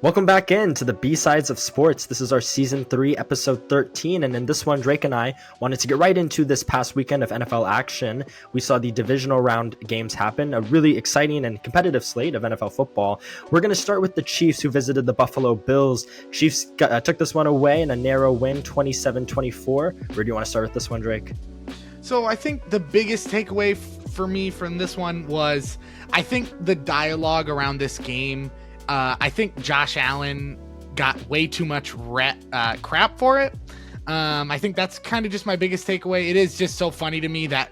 Welcome back in to the B-Sides of Sports. This is our Season 3, Episode 13, and in this one, Drake and I wanted to get right into this past weekend of NFL action. We saw the Divisional Round games happen, a really exciting and competitive slate of NFL football. We're going to start with the Chiefs, who visited the Buffalo Bills. Chiefs took this one away in a narrow win, 27-24. Where do you want to start with this one, Drake? So I think the biggest takeaway for me from this one was, I think the dialogue around this game. I think Josh Allen got way too much crap for it. I think that's kind of just my biggest takeaway. It is just so funny to me that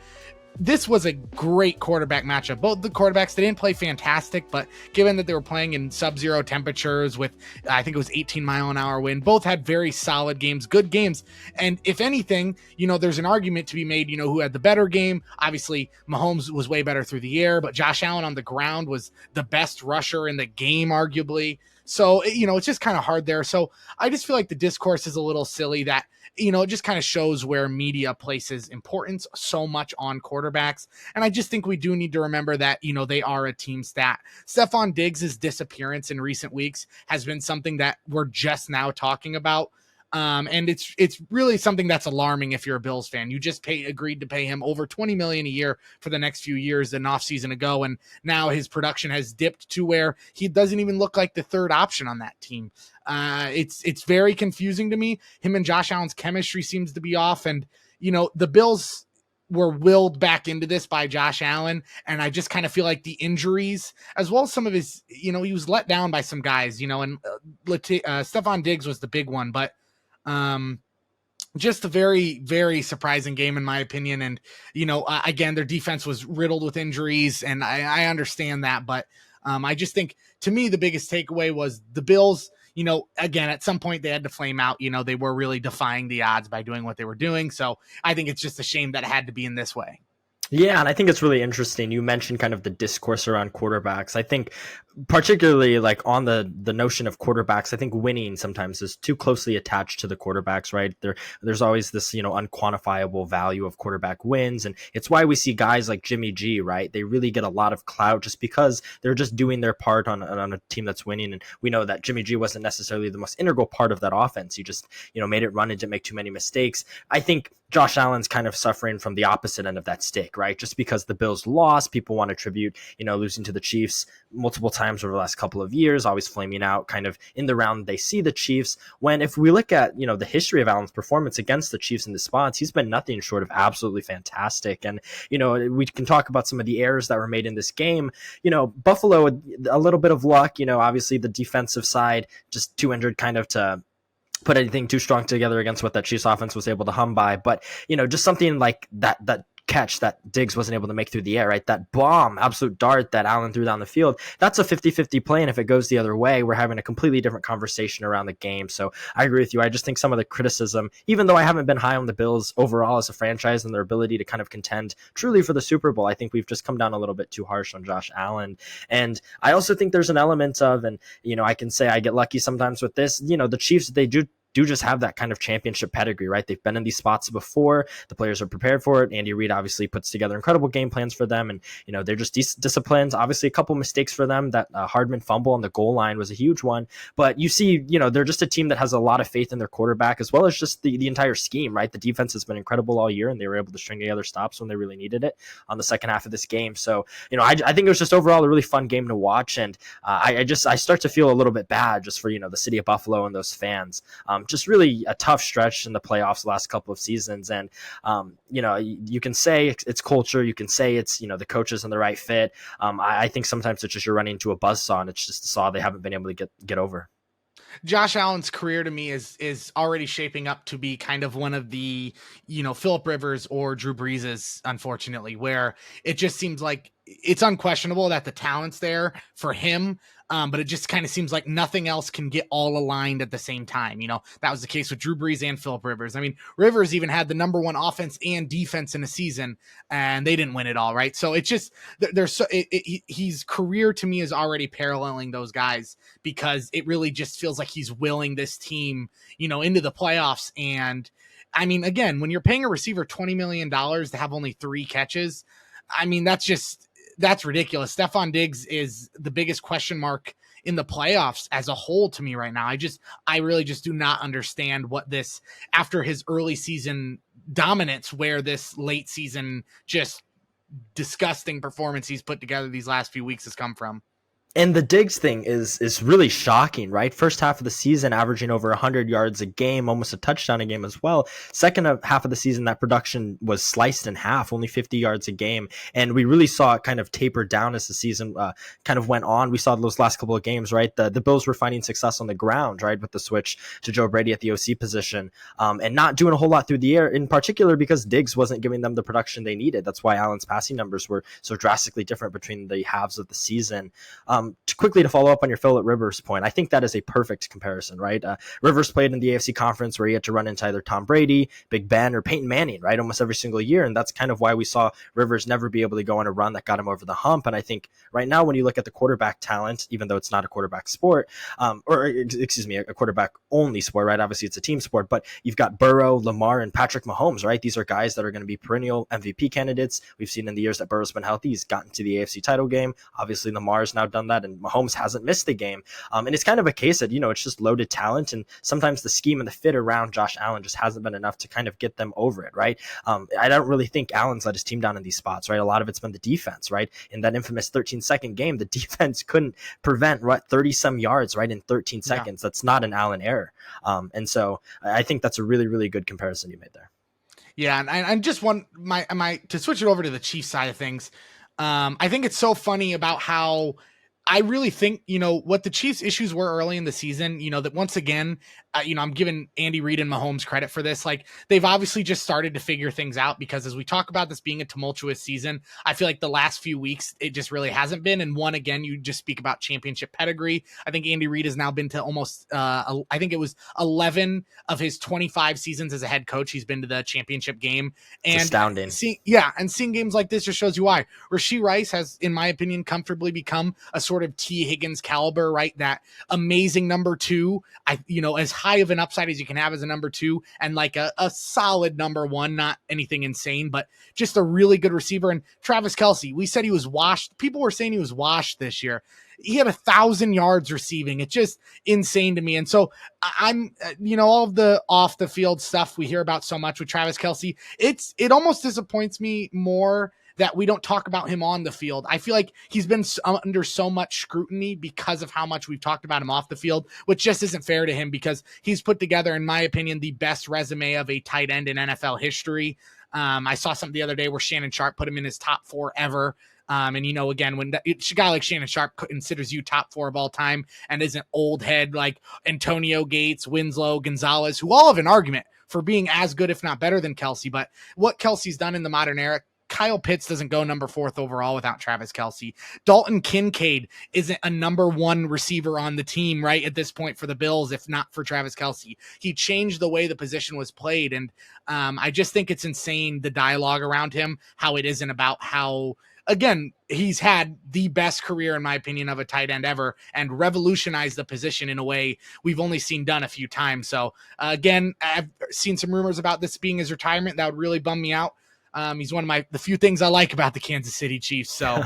this was a great quarterback matchup. Both the quarterbacks, they didn't play fantastic, but given that they were playing in sub-zero temperatures with, I think it was 18-mile-an-hour wind, both had very solid games, good games. And if anything, there's an argument to be made, who had the better game. Obviously, Mahomes was way better through the air, but Josh Allen on the ground was the best rusher in the game, arguably. So, it's just kind of hard there. So I just feel like the discourse is a little silly that, it just kind of shows where media places importance so much on quarterbacks. And I just think we do need to remember that, they are a team stat. Stephon Diggs' disappearance in recent weeks has been something that we're just now talking about. And it's really something that's alarming if you're a Bills fan. You just agreed to pay him over $20 million a year for the next few years an offseason ago, and now his production has dipped to where he doesn't even look like the third option on that team. It's very confusing to me. Him and Josh Allen's chemistry seems to be off, and the Bills were willed back into this by Josh Allen, and I just kind of feel like the injuries, as well as some of his, he was let down by some guys, and Stephon Diggs was the big one, but just a very, very surprising game in my opinion. And, again, their defense was riddled with injuries, and I understand that, but I just think, to me, the biggest takeaway was the Bills, again, at some point they had to flame out. They were really defying the odds by doing what they were doing. So I think it's just a shame that it had to be in this way. Yeah, and I think it's really interesting. You mentioned kind of the discourse around quarterbacks. I think particularly like on the notion of quarterbacks, I think winning sometimes is too closely attached to the quarterbacks, right? There's always this, unquantifiable value of quarterback wins. And it's why we see guys like Jimmy G, right? They really get a lot of clout just because they're just doing their part on a team that's winning. And we know that Jimmy G wasn't necessarily the most integral part of that offense. He just, made it run and didn't make too many mistakes. I think Josh Allen's kind of suffering from the opposite end of that stick, right? Just because the Bills lost, people want to attribute, losing to the Chiefs multiple times over the last couple of years, always flaming out kind of in the round they see the Chiefs. When if we look at, the history of Allen's performance against the Chiefs in the spots, he's been nothing short of absolutely fantastic. And, we can talk about some of the errors that were made in this game. Buffalo, a little bit of luck, obviously the defensive side just too injured kind of to put anything too strong together against what that Chiefs offense was able to hum by. But, just something like that catch that Diggs wasn't able to make through the air, right? That bomb, absolute dart that Allen threw down the field, that's a 50-50 play. And if it goes the other way, we're having a completely different conversation around the game. So I agree with you. I just think some of the criticism, even though I haven't been high on the Bills overall as a franchise and their ability to kind of contend truly for the Super Bowl, I think we've just come down a little bit too harsh on Josh Allen. And I also think there's an element of, and, I can say I get lucky sometimes with this, the Chiefs, they do just have that kind of championship pedigree, right? They've been in these spots before. The players are prepared for it. Andy Reid obviously puts together incredible game plans for them. And, they're just disciplined. Obviously, a couple mistakes for them. That Hardman fumble on the goal line was a huge one. But you see, they're just a team that has a lot of faith in their quarterback, as well as just the entire scheme, right? The defense has been incredible all year, and they were able to string together stops when they really needed it on the second half of this game. So, I think it was just overall a really fun game to watch. And I start to feel a little bit bad just for, the city of Buffalo and those fans. Just really a tough stretch in the playoffs the last couple of seasons. And, you can say it's culture. You can say it's, the coaches and the right fit. I think sometimes it's just you're running into a buzzsaw, and it's just a saw they haven't been able to get over. Josh Allen's career to me is already shaping up to be kind of one of the, Phillip Rivers or Drew Brees's, unfortunately, where it just seems like it's unquestionable that the talent's there for him. But it just kind of seems like nothing else can get all aligned at the same time. That was the case with Drew Brees and Phillip Rivers. I mean, Rivers even had the number one offense and defense in a season, and they didn't win it all, right? So it's just, his career to me is already paralleling those guys, because it really just feels like he's willing this team, into the playoffs. And I mean, again, when you're paying a receiver $20 million to have only 3 catches, I mean, that's ridiculous. Stephon Diggs is the biggest question mark in the playoffs as a whole to me right now. I really just do not understand what this, after his early season dominance, where this late season just disgusting performance he's put together these last few weeks has come from. And the Diggs thing is really shocking, right? First half of the season, averaging over 100 yards a game, almost a touchdown a game as well. Second half of the season, that production was sliced in half, only 50 yards a game. And we really saw it kind of taper down as the season kind of went on. We saw those last couple of games, right? The Bills were finding success on the ground, right? With the switch to Joe Brady at the OC position, and not doing a whole lot through the air, in particular because Diggs wasn't giving them the production they needed. That's why Allen's passing numbers were so drastically different between the halves of the season. Quickly to follow up on your Phillip Rivers point, I think that is a perfect comparison, right? Rivers played in the AFC conference where he had to run into either Tom Brady, Big Ben, or Peyton Manning, right? Almost every single year. And that's kind of why we saw Rivers never be able to go on a run that got him over the hump. And I think right now, when you look at the quarterback talent, even though it's not a quarterback sport, a quarterback only sport, right? Obviously it's a team sport, but you've got Burrow, Lamar, and Patrick Mahomes, right? These are guys that are going to be perennial MVP candidates. We've seen in the years that Burrow's been healthy, he's gotten to the AFC title game. Obviously Lamar's now done that, and Mahomes hasn't missed the game. And it's kind of a case that, it's just loaded talent. And sometimes the scheme and the fit around Josh Allen just hasn't been enough to kind of get them over it, right? I don't really think Allen's let his team down in these spots, right? A lot of it's been the defense, right? In that infamous 13-second game, the defense couldn't prevent 30-some yards, right? In 13 seconds. Yeah. That's not an Allen error. And so I think that's a really, really good comparison you made there. Yeah. And I just want to switch it over to the Chiefs side of things. I think it's so funny about how I really think, what the Chiefs' issues were early in the season, that once again, I'm giving Andy Reid and Mahomes credit for this. Like, they've obviously just started to figure things out, because as we talk about this being a tumultuous season, I feel like the last few weeks, it just really hasn't been. And one, again, you just speak about championship pedgree. I think Andy Reid has now been to almost, I think it was 11 of his 25 seasons as a head coach. He's been to the championship game. And it's astounding. Seeing games like this just shows you why. Rashee Rice has, in my opinion, comfortably become a sort of T. Higgins caliber, right? That amazing number two, as high of an upside as you can have as a number two, and like a solid number one, not anything insane, but just a really good receiver. And Travis Kelce, we said he was washed. People were saying he was washed this year. He had 1,000 yards receiving. It's just insane to me. And so I'm, all of the off the field stuff we hear about so much with Travis Kelce, it almost disappoints me more that we don't talk about him on the field. I feel like he's been under so much scrutiny because of how much we've talked about him off the field, which just isn't fair to him, because he's put together, in my opinion, the best resume of a tight end in NFL history. I saw something the other day where Shannon Sharp put him in his top 4 ever. And again, when a guy like Shannon Sharp considers you top 4 of all time and isn't old head like Antonio Gates, Winslow, Gonzalez, who all have an argument for being as good, if not better than Kelce. But what Kelce's done in the modern era, Kyle Pitts doesn't go number 4th overall without Travis Kelce. Dalton Kincaid isn't a number 1 receiver on the team right at this point for the Bills, if not for Travis Kelce. He changed the way the position was played. And I just think it's insane, the dialogue around him, how it isn't about how, again, he's had the best career, in my opinion, of a tight end ever, and revolutionized the position in a way we've only seen done a few times. So again, I've seen some rumors about this being his retirement. That would really bum me out. He's one of the few things I like about the Kansas City Chiefs. So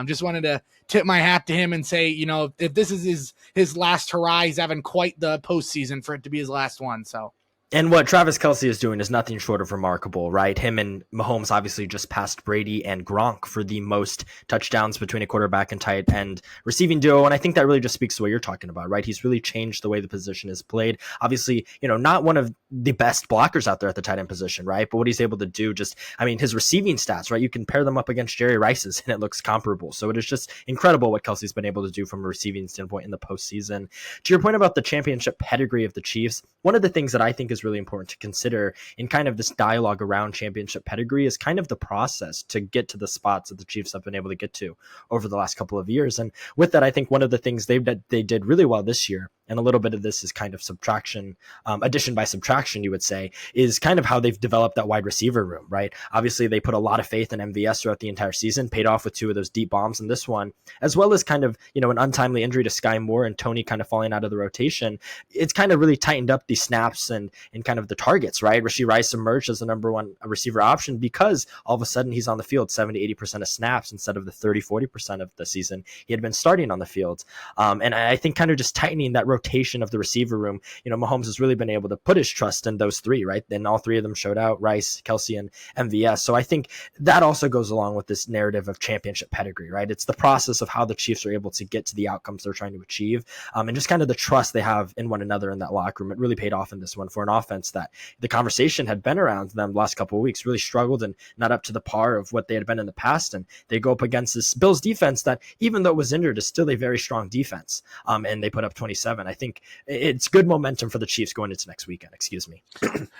just wanted to tip my hat to him and say, if this is his last hurrah, he's having quite the postseason for it to be his last one. So. And what Travis Kelce is doing is nothing short of remarkable, right? Him and Mahomes obviously just passed Brady and Gronk for the most touchdowns between a quarterback and tight end receiving duo. And I think that really just speaks to what you're talking about, right? He's really changed the way the position is played. Obviously, not one of the best blockers out there at the tight end position, right? But what he's able to do his receiving stats, right? You can pair them up against Jerry Rice's and it looks comparable. So it is just incredible what Kelce's been able to do from a receiving standpoint in the postseason. To your point about the championship pedigree of the Chiefs, one of the things that I think is really important to consider in kind of this dialogue around championship pedigree is kind of the process to get to the spots that the Chiefs have been able to get to over the last couple of years. And with that, I think one of the things they did really well this year, and a little bit of this is kind of subtraction, addition by subtraction, you would say, is kind of how they've developed that wide receiver room, right? Obviously, they put a lot of faith in MVS throughout the entire season, paid off with 2 of those deep bombs in this one, as well as kind of, an untimely injury to Sky Moore and Tony kind of falling out of the rotation. It's kind of really tightened up the snaps and kind of the targets, right? Rashee Rice emerged as the number 1 receiver option because all of a sudden he's on the field 70-80% of snaps instead of the 30-40% of the season he had been starting on the field. And I think kind of just tightening that rotation of the receiver room, Mahomes has really been able to put his trust in those 3, right? And all 3 of them showed out, Rice, Kelsey, and MVS. So I think that also goes along with this narrative of championship pedigree, right? It's the process of how the Chiefs are able to get to the outcomes they're trying to achieve, and just kind of the trust they have in one another in that locker room. It really paid off in this one for an offense that the conversation had been around them the last couple of weeks, really struggled and not up to the par of what they had been in the past. And they go up against this Bills defense that, even though it was injured, is still a very strong defense. And they put up 27. I think it's good momentum for the Chiefs going into next weekend. Excuse me.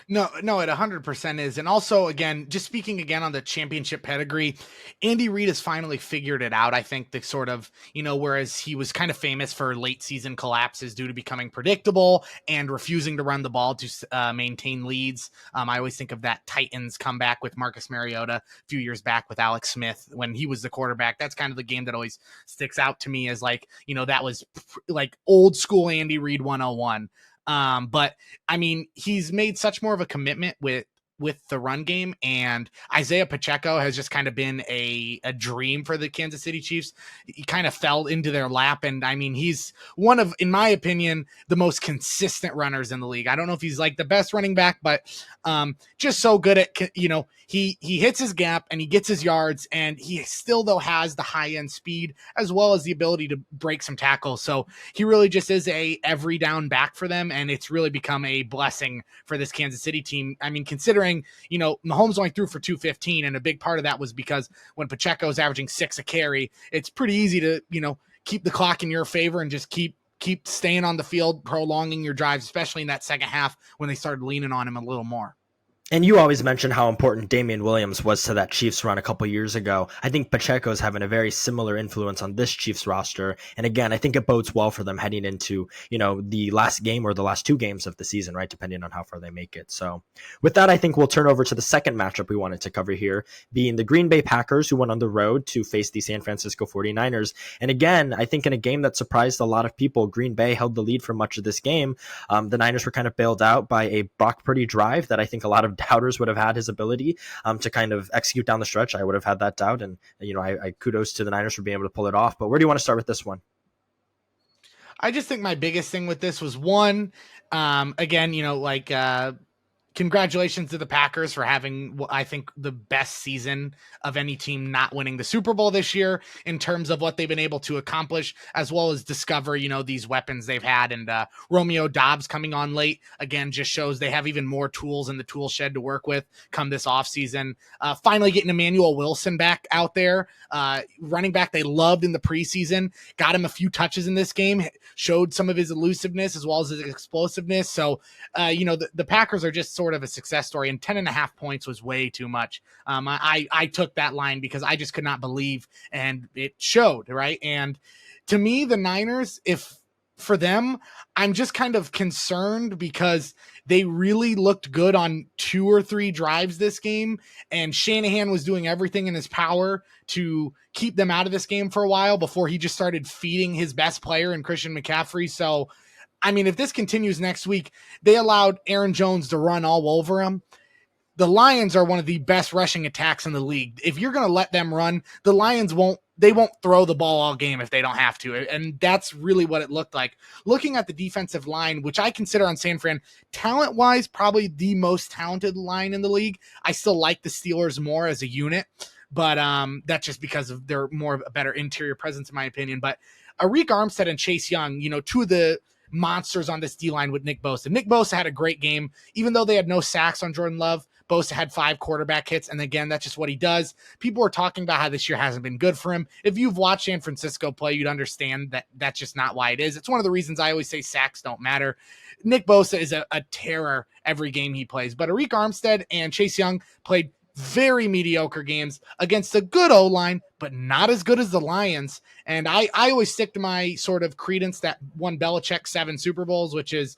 No, it 100% is. And also, again, just speaking again on the championship pedigree, Andy Reid has finally figured it out. I think the sort of, whereas he was kind of famous for late season collapses due to becoming predictable and refusing to run the ball to maintain leads. I always think of that Titans comeback with Marcus Mariota a few years back with Alex Smith when he was the quarterback. That's kind of the game that always sticks out to me as like, that was like old school Andy Reid 101. But I mean, he's made such more of a commitment with the run game, and Isaiah Pacheco has just kind of been a dream for the Kansas City Chiefs. He kind of fell into their lap, and I mean, he's one of, in my opinion, the most consistent runners in the league. I don't know if he's like the best running back, but just so good at, he hits his gap and he gets his yards, and he still though has the high end speed as well as the ability to break some tackles. So he really just is a every down back for them, and it's really become a blessing for this Kansas City team. I mean, considering, Mahomes only threw for 215, and a big part of that was because when Pacheco's averaging 6 a carry, it's pretty easy to, keep the clock in your favor and just keep staying on the field, prolonging your drives, especially in that second half when they started leaning on him a little more. And you always mention how important Damian Williams was to that Chiefs run a couple years ago. I think Pacheco's having a very similar influence on this Chiefs roster. And again, I think it bodes well for them heading into, the last game or the last 2 games of the season, right? Depending on how far they make it. So with that, I think we'll turn over to the second matchup we wanted to cover here, being the Green Bay Packers, who went on the road to face the San Francisco 49ers. And again, I think in a game that surprised a lot of people, Green Bay held the lead for much of this game. The Niners were kind of bailed out by a Brock Purdy drive that I think a lot of doubters would have had his ability to kind of execute down the stretch. I would have had that doubt, and I kudos to the Niners for being able to pull it off. But where do you want to start with this one? I just think my biggest thing with this was one, again, congratulations to the Packers for having, I think, the best season of any team not winning the Super Bowl this year in terms of what they've been able to accomplish, as well as discover, these weapons they've had. And Romeo Doubs coming on late, again, just shows they have even more tools in the tool shed to work with come this offseason. Finally getting Emmanuel Wilson back out there, running back they loved in the preseason, got him a few touches in this game, showed some of his elusiveness as well as his explosiveness. So, the Packers are just sort of a success story, and 10.5 points was way too much. I took that line because I just could not believe, and it showed, right? And to me, the Niners, for them, I'm just kind of concerned because they really looked good on 2 or 3 drives this game, and Shanahan was doing everything in his power to keep them out of this game for a while before he just started feeding his best player in Christian McCaffrey. So, I mean, if this continues next week, they allowed Aaron Jones to run all over him. The Lions are one of the best rushing attacks in the league. If you're going to let them run, the Lions won't throw the ball all game if they don't have to. And that's really what it looked like. Looking at the defensive line, which I consider on San Fran, talent-wise, probably the most talented line in the league. I still like the Steelers more as a unit, but that's just because of they're more of a better interior presence, in my opinion. But Arik Armstead and Chase Young, 2 of the monsters on this D-line with Nick Bosa. Nick Bosa had a great game, even though they had no sacks on Jordan Love. Bosa had 5 quarterback hits, and again, that's just what he does. People are talking about how this year hasn't been good for him. If you've watched San Francisco play, you'd understand that that's just not why it is. It's one of the reasons I always say sacks don't matter. Nick Bosa is a terror every game he plays, but Arik Armstead and Chase Young played very mediocre games against a good O-line, but not as good as the Lions. And I always stick to my sort of credence that won Belichick 7 Super Bowls, which is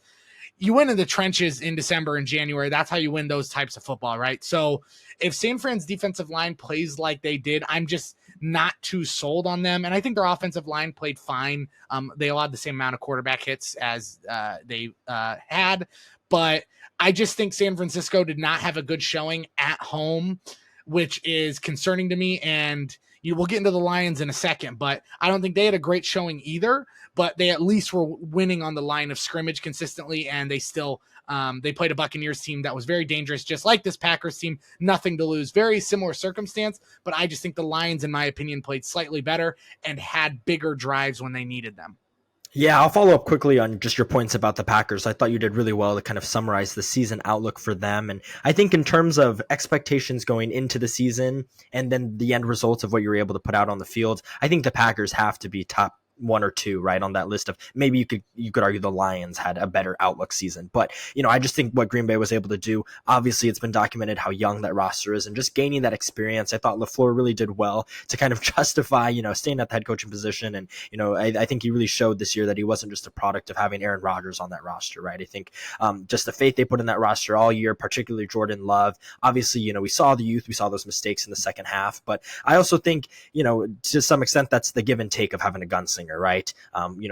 you win in the trenches in December and January. That's how you win those types of football, right? So if San Fran's defensive line plays like they did, I'm just not too sold on them. And I think their offensive line played fine. They allowed the same amount of quarterback hits as they had, but I just think San Francisco did not have a good showing at home, which is concerning to me. And we'll get into the Lions in a second, but I don't think they had a great showing either, but they at least were winning on the line of scrimmage consistently. And they still, they played a Buccaneers team that was very dangerous, just like this Packers team, nothing to lose, very similar circumstance. But I just think the Lions, in my opinion, played slightly better and had bigger drives when they needed them. Yeah, I'll follow up quickly on just your points about the Packers. I thought you did really well to kind of summarize the season outlook for them. And I think in terms of expectations going into the season and then the end results of what you're able to put out on the field, I think the Packers have to be top 1 or 2, right, on that list of maybe you could argue the Lions had a better outlook season. But, I just think what Green Bay was able to do, obviously it's been documented how young that roster is and just gaining that experience. I thought LaFleur really did well to kind of justify, staying at the head coaching position. And, I think he really showed this year that he wasn't just a product of having Aaron Rodgers on that roster, right? I think just the faith they put in that roster all year, particularly Jordan Love. Obviously, we saw the youth, we saw those mistakes in the second half, but I also think, to some extent that's the give and take of having a gunslinger, right?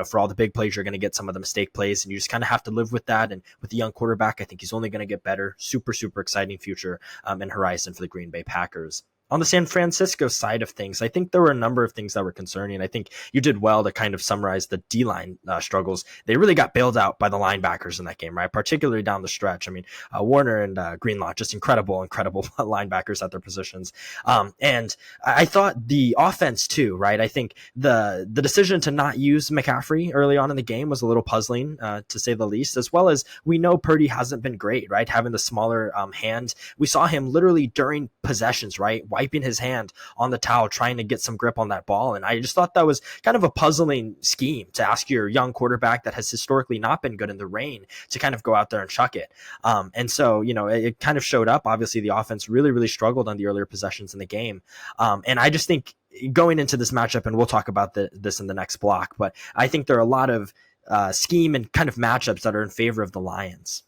For all the big plays, you're going to get some of the mistake plays, and you just kind of have to live with that. And with the young quarterback, I think he's only going to get better. Super, super exciting future and horizon for the Green Bay Packers. On the San Francisco side of things, I think there were a number of things that were concerning. I think you did well to kind of summarize the D-line struggles. They really got bailed out by the linebackers in that game, right? Particularly down the stretch. I mean, Warner and Greenlaw, just incredible linebackers at their positions. And I thought the offense too, right? I think the decision to not use McCaffrey early on in the game was a little puzzling, to say the least, as well as we know Purdy hasn't been great, right? Having the smaller hand. We saw him literally during possessions, right? Wiping his hand on the towel, trying to get some grip on that ball. And I just thought that was kind of a puzzling scheme to ask your young quarterback that has historically not been good in the rain to kind of go out there and chuck it. And so, it kind of showed up. Obviously, the offense really, really struggled on the earlier possessions in the game. And I just think going into this matchup, and we'll talk about this in the next block, but I think there are a lot of scheme and kind of matchups that are in favor of the Lions.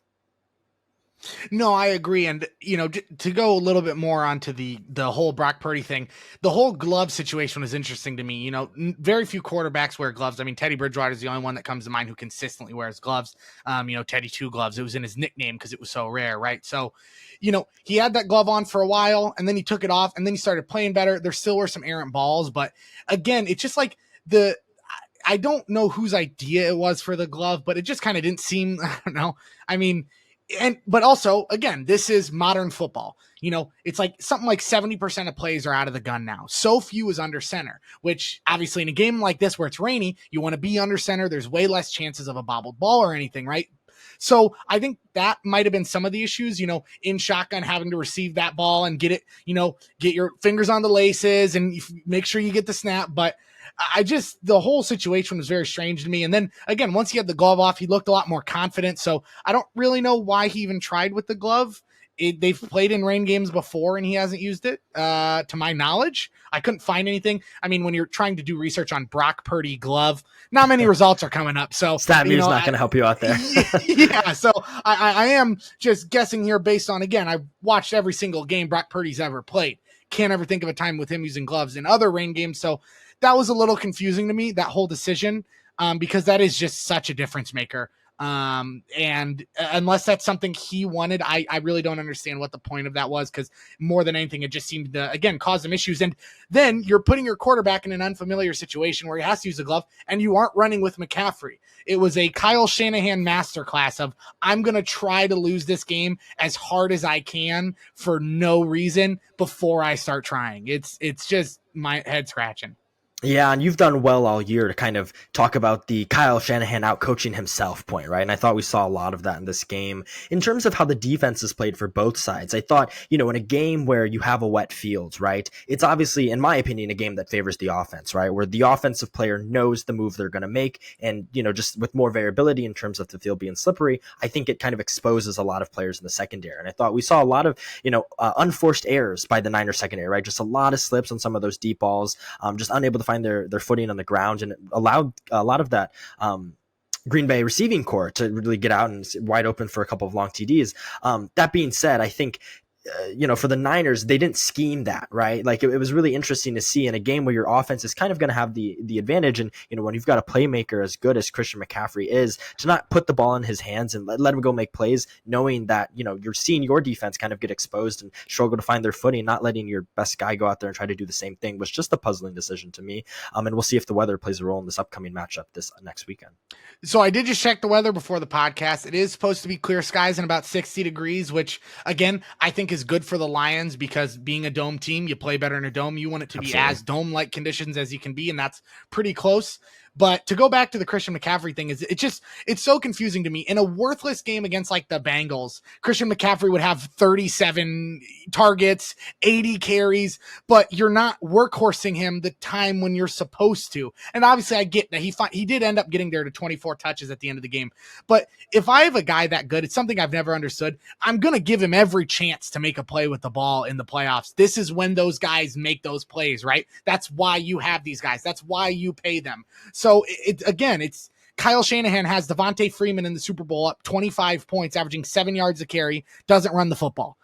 No, I agree. And, to go a little bit more onto the whole Brock Purdy thing, the whole glove situation was interesting to me. Very few quarterbacks wear gloves. I mean, Teddy Bridgewater is the only one that comes to mind who consistently wears gloves. Teddy Two Gloves, it was in his nickname because it was so rare, right? So, he had that glove on for a while and then he took it off and then he started playing better. There still were some errant balls, but again, it's just like I don't know whose idea it was for the glove, but it just kind of didn't seem, I don't know. I mean, but also, again, this is modern football. It's like something like 70% of plays are out of the gun now. So few is under center, which obviously in a game like this where it's rainy, you want to be under center. There's way less chances of a bobbled ball or anything, right? So I think that might have been some of the issues, in shotgun, having to receive that ball and get it, get your fingers on the laces and make sure you get the snap. But the whole situation was very strange to me. And then again, once he had the glove off, he looked a lot more confident. So I don't really know why he even tried with the glove. They've played in rain games before and he hasn't used it, to my knowledge. I couldn't find anything. I mean, when you're trying to do research on Brock Purdy glove, not many results are coming up. So StatMuse is not going to help you out there. Yeah. So I am just guessing here based on, again, I've watched every single game Brock Purdy's ever played. Can't ever think of a time with him using gloves in other rain games. So that was a little confusing to me, that whole decision, because that is just such a difference maker. And unless that's something he wanted, I really don't understand what the point of that was, because more than anything, it just seemed to, again, cause him issues. And then you're putting your quarterback in an unfamiliar situation where he has to use a glove and you aren't running with McCaffrey. It was a Kyle Shanahan masterclass of, I'm going to try to lose this game as hard as I can for no reason before I start trying. It's just my head scratching. Yeah, and you've done well all year to kind of talk about the Kyle Shanahan out coaching himself point, right? And I thought we saw a lot of that in this game. In terms of how the defense is played for both sides, I thought, in a game where you have a wet field, right? It's obviously, in my opinion, a game that favors the offense, right? Where the offensive player knows the move they're going to make. And, just with more variability in terms of the field being slippery, I think it kind of exposes a lot of players in the secondary. And I thought we saw a lot of, unforced errors by the Niners secondary, right? Just a lot of slips on some of those deep balls, just unable to find their footing on the ground, and it allowed a lot of that Green Bay receiving core to really get out and wide open for a couple of long TDs. That being said, I think for the Niners, they didn't scheme that, right? Like it was really interesting to see in a game where your offense is kind of going to have the advantage. And, when you've got a playmaker as good as Christian McCaffrey is, to not put the ball in his hands and let him go make plays, knowing that, you're seeing your defense kind of get exposed and struggle to find their footing, not letting your best guy go out there and try to do the same thing was just a puzzling decision to me. And we'll see if the weather plays a role in this upcoming matchup this next weekend. So I did just check the weather before the podcast. It is supposed to be clear skies and about 60 degrees, which again, I think is good for the Lions because being a dome team, you play better in a dome. You want it to be as dome-like conditions as you can be, and that's pretty close. But to go back to the Christian McCaffrey thing, it's so confusing to me. In a worthless game against like the Bengals, Christian McCaffrey would have 37 targets, 80 carries, but you're not workhorsing him the time when you're supposed to. And obviously I get that he did end up getting there to 24 touches at the end of the game. But if I have a guy that good, it's something I've never understood. I'm going to give him every chance to make a play with the ball in the playoffs. This is when those guys make those plays, right? That's why you have these guys. That's why you pay them. So it's Kyle Shanahan has Devontae Freeman in the Super Bowl up 25 points, averaging 7 yards a carry, doesn't run the football.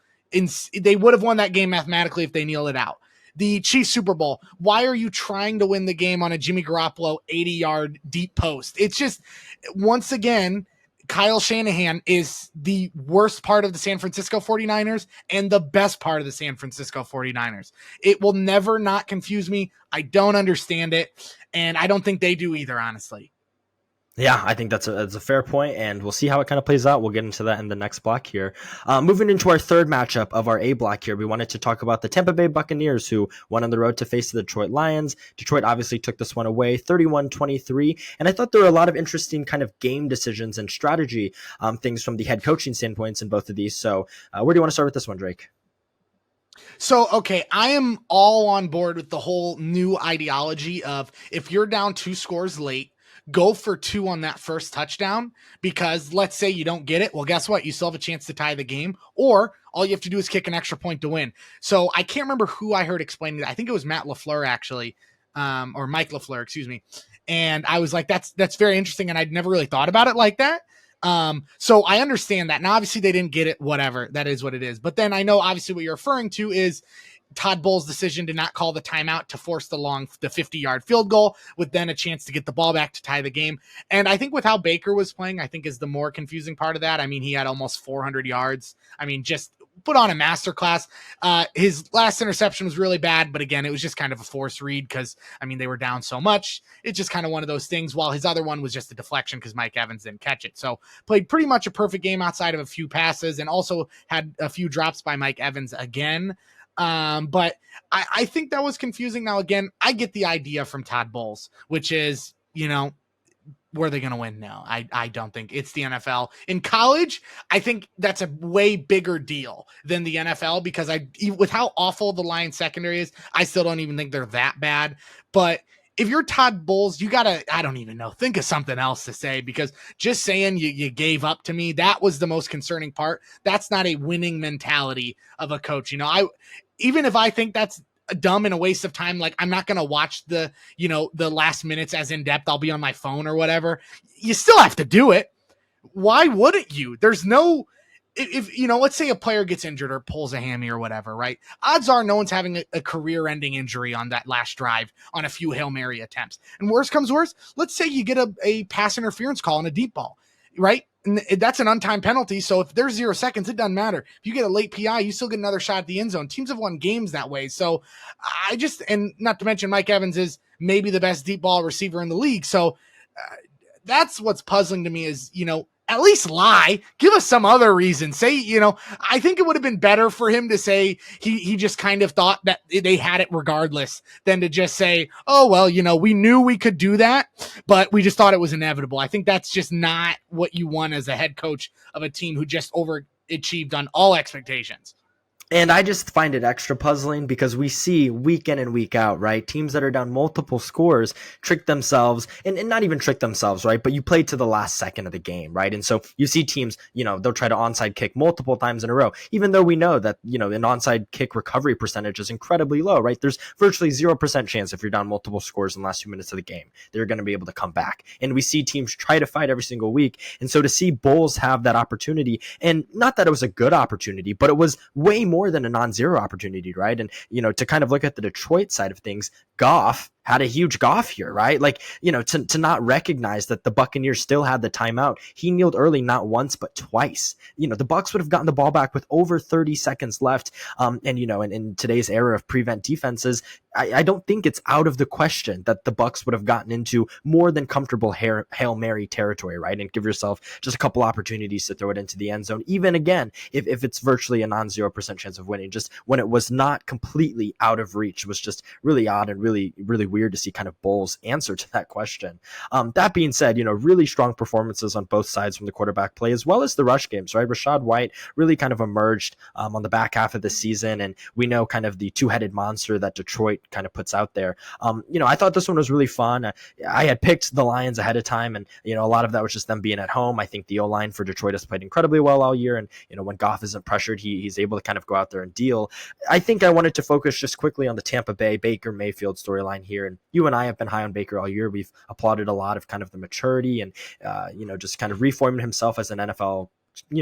They would have won that game mathematically if they kneel it out. The Chiefs Super Bowl, why are you trying to win the game on a Jimmy Garoppolo 80-yard deep post? It's just, once again, Kyle Shanahan is the worst part of the San Francisco 49ers and the best part of the San Francisco 49ers. It will never not confuse me. I don't understand it, and I don't think they do either, honestly. Yeah, I think that's a fair point, and we'll see how it kind of plays out. We'll get into that in the next block here. Moving into our third matchup of our A block here, we wanted to talk about the Tampa Bay Buccaneers, who went on the road to face the Detroit Lions. Detroit obviously took this one away, 31-23, and I thought there were a lot of interesting kind of game decisions and strategy things from the head coaching standpoints in both of these. So where do you want to start with this one, Drake? So, okay, I am all on board with the whole new ideology of if you're down 2 scores late, go for 2 on that first touchdown, because let's say you don't get it. Well, guess what? You still have a chance to tie the game, or all you have to do is kick an extra point to win. So I can't remember who I heard explaining that. I think it was Matt LaFleur actually, or Mike LaFleur, excuse me. And I was like, that's very interesting. And I'd never really thought about it like that. So I understand that. Now, obviously they didn't get it, whatever, that is what it is. But then I know obviously what you're referring to is Todd Bowles' decision to not call the timeout to force the 50-yard field goal with then a chance to get the ball back to tie the game. And I think with how Baker was playing, I think is the more confusing part of that. I mean, he had almost 400 yards. I mean, just put on a masterclass. His last interception was really bad, but again, it was just kind of a forced read because, I mean, they were down so much. It's just kind of one of those things, while his other one was just a deflection because Mike Evans didn't catch it. So played pretty much a perfect game outside of a few passes, and also had a few drops by Mike Evans again. But I think that was confusing. Now, again, I get the idea from Todd Bowles, which is, were they going to win? No, I don't think. It's the NFL. In college, I think that's a way bigger deal than the NFL, because with how awful the Lions secondary is, I still don't even think they're that bad. But if you're Todd Bowles, you got to, I don't even know, think of something else to say, because just saying you gave up to me, that was the most concerning part. That's not a winning mentality of a coach. Even if I think that's dumb and a waste of time, like I'm not going to watch the last minutes as in depth, I'll be on my phone or whatever. You still have to do it. Why wouldn't you? There's no, if let's say a player gets injured or pulls a hammy or whatever, right? Odds are no one's having a career-ending injury on that last drive on a few Hail Mary attempts. And worse comes worse, let's say you get a pass interference call on a deep ball, right? And that's an untimed penalty. So if there's 0 seconds, it doesn't matter. If you get a late PI, you still get another shot at the end zone. Teams have won games that way. So and not to mention Mike Evans is maybe the best deep ball receiver in the league. So that's what's puzzling to me is, at least lie. Give us some other reason. Say, I think it would have been better for him to say he just kind of thought that they had it regardless than to just say, oh, well, we knew we could do that, but we just thought it was inevitable. I think that's just not what you want as a head coach of a team who just overachieved on all expectations. And I just find it extra puzzling because we see week in and week out, right? Teams that are down multiple scores trick themselves and not even trick themselves, right? But you play to the last second of the game, right? And so you see teams, they'll try to onside kick multiple times in a row, even though we know that, an onside kick recovery percentage is incredibly low, right? There's virtually 0% chance if you're down multiple scores in the last 2 minutes of the game, they're going to be able to come back. And we see teams try to fight every single week. And so to see Bulls have that opportunity, and not that it was a good opportunity, but it was way more than a non-zero opportunity, right? And, to kind of look at the Detroit side of things, Goff had a huge Goff here, right? Like, to not recognize that the Buccaneers still had the timeout. He kneeled early, not once, but twice. The Bucs would have gotten the ball back with over 30 seconds left. And in today's era of prevent defenses, I don't think it's out of the question that the Bucs would have gotten into more than comfortable Hail Mary territory, right? And give yourself just a couple opportunities to throw it into the end zone. Even again, if it's virtually a non-0% chance of winning, just when it was not completely out of reach, was just really odd and really, really weird to see kind of Bulls answer to that question. That being said, really strong performances on both sides from the quarterback play, as well as the rush games, right? Rashad White really kind of emerged on the back half of the season, and we know kind of the two-headed monster that Detroit kind of puts out there. I thought this one was really fun. I had picked the Lions ahead of time, and a lot of that was just them being at home. I think the O-line for Detroit has played incredibly well all year, and when Goff isn't pressured, he's able to kind of go out there and deal. I think I wanted to focus just quickly on the Tampa Bay Baker Mayfield storyline here, and you and I have been high on Baker all year. We've applauded a lot of kind of the maturity and just kind of reforming himself as an NFL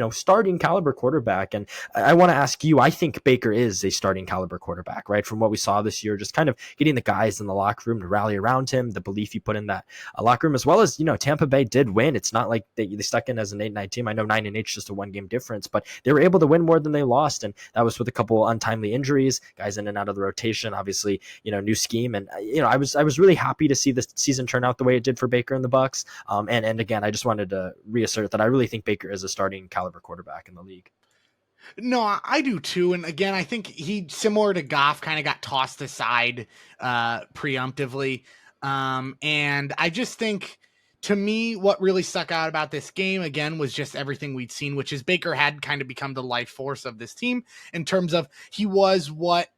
starting caliber quarterback. And I want to ask you, I think Baker is a starting caliber quarterback, right? From what we saw this year, just kind of getting the guys in the locker room to rally around him, the belief he put in that locker room, as well as, Tampa Bay did win. It's not like they stuck in as an 8-9 team. I know 9-8 is just a one game difference, but they were able to win more than they lost. And that was with a couple untimely injuries, guys in and out of the rotation, obviously, new scheme. And, I was really happy to see this season turn out the way it did for Baker and the Bucs. And again, I just wanted to reassert that I really think Baker is a starting caliber quarterback in the league. No, I do too. And again, I think he, similar to Goff, kind of got tossed aside preemptively. And I just think, to me, what really stuck out about this game, again, was just everything we'd seen, which is Baker had kind of become the life force of this team in terms of he was what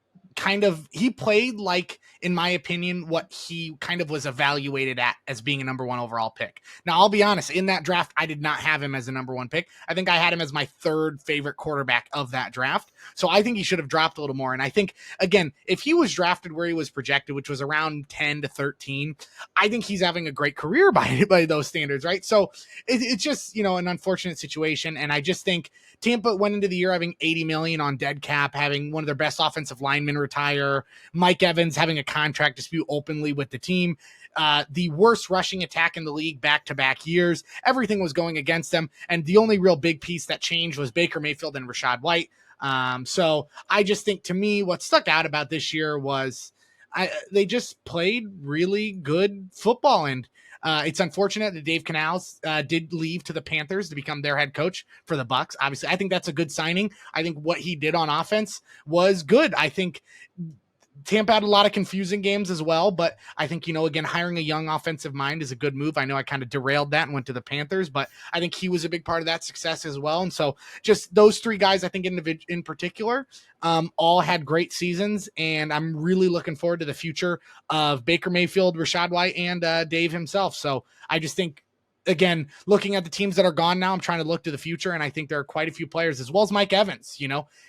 he played like, in my opinion, what he kind of was evaluated at as being a number one overall pick. Now, I'll be honest, in that draft, I did not have him as a number one pick. I think I had him as my third favorite quarterback of that draft. So I think he should have dropped a little more. And I think, again, if he was drafted where he was projected, which was around 10 to 13, I think he's having a great career by those standards, right? So it's just, an unfortunate situation. And I just think Tampa went into the year having $80 million on dead cap, having one of their best offensive linemen retire, Mike Evans having a contract dispute openly with the team, the worst rushing attack in the league back-to-back years. Everything was going against them, and the only real big piece that changed was Baker Mayfield and Rashad White. So I just think, to me, what stuck out about this year was they just played really good football, and it's unfortunate that Dave Canales did leave to the Panthers to become their head coach for the Bucs. Obviously, I think that's a good signing. I think what he did on offense was good. I think Tampa had a lot of confusing games as well, but I think, again, hiring a young offensive mind is a good move. I know I kind of derailed that and went to the Panthers, but I think he was a big part of that success as well. And so just those three guys, I think in particular, all had great seasons, and I'm really looking forward to the future of Baker Mayfield, Rashad White, and Dave himself. So I just think, again, looking at the teams that are gone now, I'm trying to look to the future, and I think there are quite a few players, as well as Mike Evans.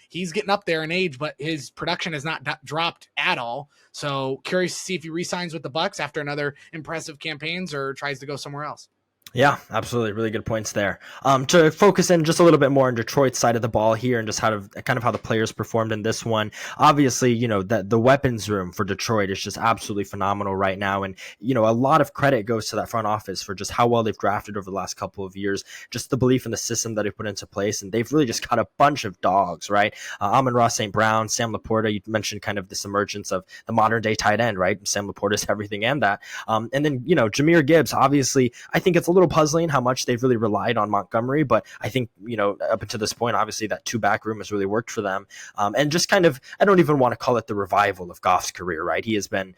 He's getting up there in age, but his production has not dropped at all. So curious to see if he re-signs with the Bucs after another impressive campaigns or tries to go somewhere else. Yeah, absolutely. Really good points there. To focus in just a little bit more on Detroit's side of the ball here and just how the players performed in this one. Obviously, that the weapons room for Detroit is just absolutely phenomenal right now. And, a lot of credit goes to that front office for just how well they've drafted over the last couple of years, just the belief in the system that they've put into place. And they've really just got a bunch of dogs, right? Amon-Ra St. Brown, Sam Laporta, you mentioned kind of this emergence of the modern day tight end, right? Sam Laporta is everything and that. And then, Jahmyr Gibbs, obviously, I think it's a little little puzzling how much they've really relied on Montgomery, but I think, up until this point, obviously that two back room has really worked for them. And just kind of, I don't even want to call it the revival of Goff's career, right? He has been,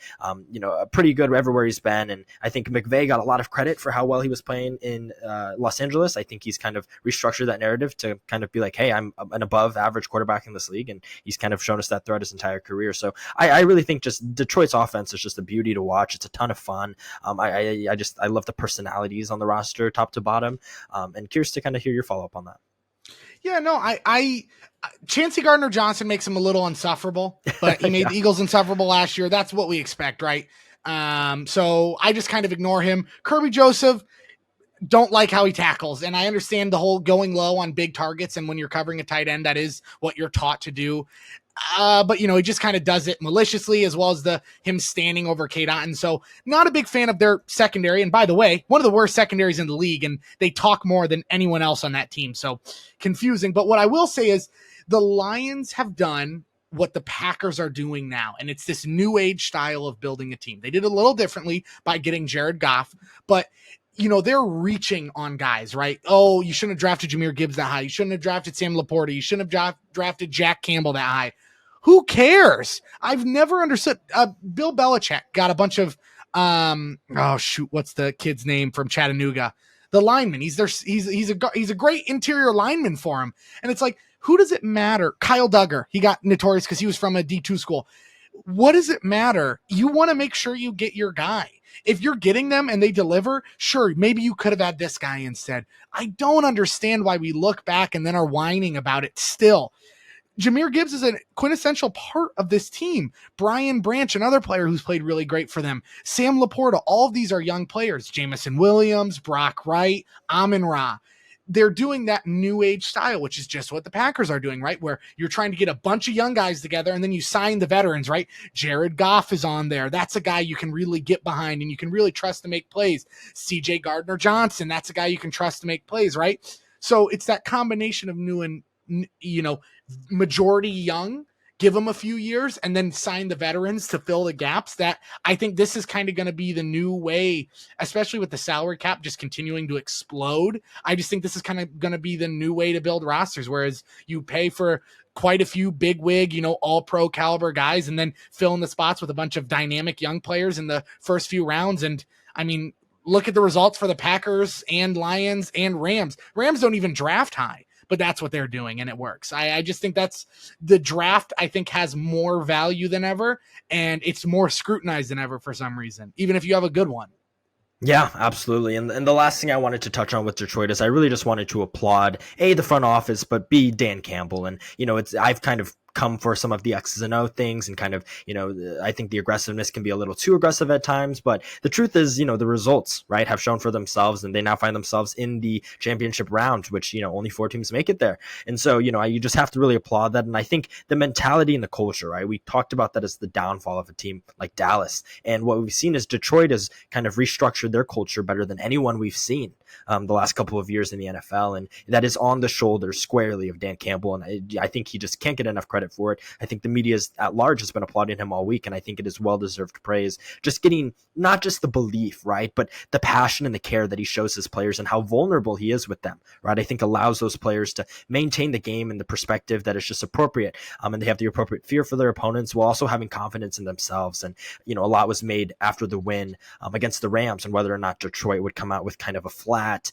pretty good everywhere he's been. And I think McVay got a lot of credit for how well he was playing in Los Angeles. I think he's kind of restructured that narrative to kind of be like, hey, I'm an above average quarterback in this league. And he's kind of shown us that throughout his entire career. So I really think just Detroit's offense is just a beauty to watch. It's a ton of fun. I love the personalities on the roster, top to bottom. And curious to kind of hear your follow up on that. Yeah, no, I Chancey Gardner-Johnson makes him a little insufferable, but he made the Eagles insufferable last year. That's what we expect, right? So I just kind of ignore him. Kirby Joseph, don't like how he tackles. And I understand the whole going low on big targets. And when you're covering a tight end, that is what you're taught to do. But he just kind of does it maliciously, as well as him standing over Cade Otton. So not a big fan of their secondary. And by the way, one of the worst secondaries in the league, and they talk more than anyone else on that team. So confusing. But what I will say is the Lions have done what the Packers are doing now. And it's this new age style of building a team. They did it a little differently by getting Jared Goff, but they're reaching on guys, right? Oh, you shouldn't have drafted Jahmyr Gibbs that high. You shouldn't have drafted Sam Laporta. You shouldn't have drafted Jack Campbell that high. Who cares? I've never understood. Bill Belichick got a bunch of, what's the kid's name from Chattanooga? The lineman. He's a great interior lineman for him. And it's like, who does it matter? Kyle Duggar. He got notorious because he was from a D2 school. What does it matter? You want to make sure you get your guy. If you're getting them and they deliver, sure, maybe you could have had this guy instead. I don't understand why we look back and then are whining about it still. Jahmyr Gibbs is a quintessential part of this team. Brian Branch, another player who's played really great for them. Sam Laporta, all of these are young players. Jamison Williams, Brock Wright, Amon-Ra. They're doing that new age style, which is just what the Packers are doing, right? Where you're trying to get a bunch of young guys together and then you sign the veterans, right? Jared Goff is on there. That's a guy you can really get behind and you can really trust to make plays. CJ Gardner-Johnson, that's a guy you can trust to make plays, right? So it's that combination of new and, majority young, give them a few years and then sign the veterans to fill the gaps. That I think this is kind of going to be the new way, especially with the salary cap just continuing to explode. I just think this is kind of going to be the new way to build rosters, whereas you pay for quite a few big wig, all pro caliber guys and then fill in the spots with a bunch of dynamic young players in the first few rounds. And I mean, look at the results for the Packers and Lions and Rams. Rams don't even draft high, but that's what they're doing and it works. I just think that's the draft, I think, has more value than ever and it's more scrutinized than ever for some reason, even if you have a good one. Yeah, absolutely. And the last thing I wanted to touch on with Detroit is I really just wanted to applaud A, the front office, but B, Dan Campbell. And, I've kind of come for some of the X's and O things and kind of, I think the aggressiveness can be a little too aggressive at times, but the truth is, the results, right, have shown for themselves and they now find themselves in the championship round, which, only 4 teams make it there. And so, you just have to really applaud that. And I think the mentality and the culture, right, we talked about that as the downfall of a team like Dallas. And what we've seen is Detroit has kind of restructured their culture better than anyone we've seen the last couple of years in the NFL. And that is on the shoulders squarely of Dan Campbell. And I think he just can't get enough credit for it. I think the media at large has been applauding him all week, and I think it is well-deserved praise. Just getting not just the belief, right, but the passion and the care that he shows his players and how vulnerable he is with them, right, I think allows those players to maintain the game in the perspective that is just appropriate, and they have the appropriate fear for their opponents while also having confidence in themselves. And, a lot was made after the win against the Rams and whether or not Detroit would come out with kind of a flat,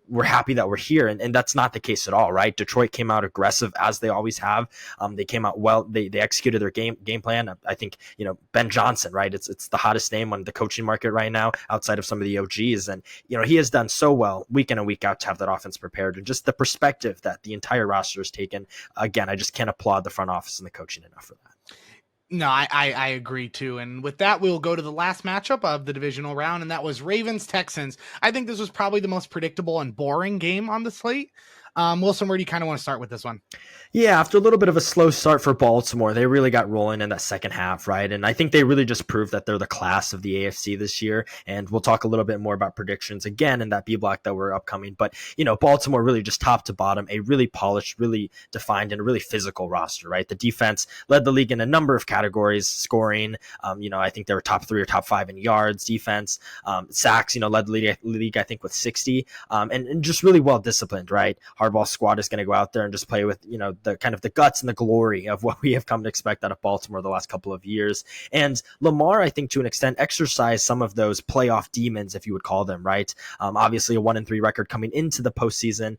we're happy that we're here. And that's not the case at all, right? Detroit came out aggressive as they always have. They came out well. They executed their game plan. I think, Ben Johnson, right? It's the hottest name on the coaching market right now outside of some of the OGs. And, he has done so well week in and week out to have that offense prepared and just the perspective that the entire roster has taken. Again, I just can't applaud the front office and the coaching enough for that. No, I agree too. And with that, we'll go to the last matchup of the divisional round, and that was Ravens-Texans. I think this was probably the most predictable and boring game on the slate. Wilson, where do you kind of want to start with this one? Yeah, after a little bit of a slow start for Baltimore, they really got rolling in that second half, right? And I think they really just proved that they're the class of the AFC this year. And we'll talk a little bit more about predictions again in that B block that we're upcoming. But, Baltimore really just top to bottom, a really polished, really defined, and a really physical roster, right? The defense led the league in a number of categories, scoring. I think they were top 3 or top 5 in yards, defense, sacks, led the league, I think, with 60, and just really well disciplined, right? Hardball squad is going to go out there and just play with, the kind of the guts and the glory of what we have come to expect out of Baltimore the last couple of years. And Lamar, I think, to an extent, exercised some of those playoff demons, if you would call them, right? Obviously, a 1-3 record coming into the postseason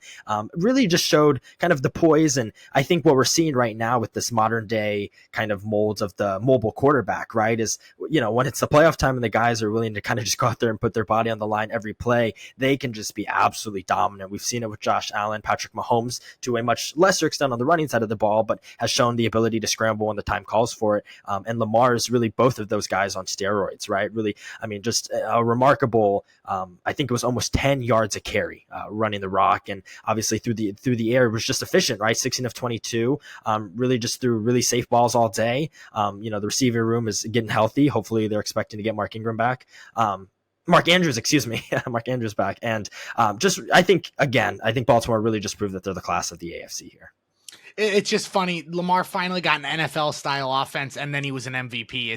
really just showed kind of the poise. And I think what we're seeing right now with this modern day kind of molds of the mobile quarterback, right, is, when it's the playoff time and the guys are willing to kind of just go out there and put their body on the line every play, they can just be absolutely dominant. We've seen it with Josh Allen, Patrick Mahomes, to a much lesser extent on the running side of the ball, but has shown the ability to scramble when the time calls for it. And Lamar is really both of those guys on steroids, right? Really, just a remarkable, I think it was almost 10 yards a carry running the rock. And obviously through the air, it was just efficient, right? 16 of 22, really just threw really safe balls all day. The receiving room is getting healthy. Hopefully they're expecting to get Mark Ingram back. Mark Andrews, excuse me. Mark Andrews back. And I think Baltimore really just proved that they're the class of the AFC here. It's just funny. Lamar finally got an NFL style offense, and then he was an MVP.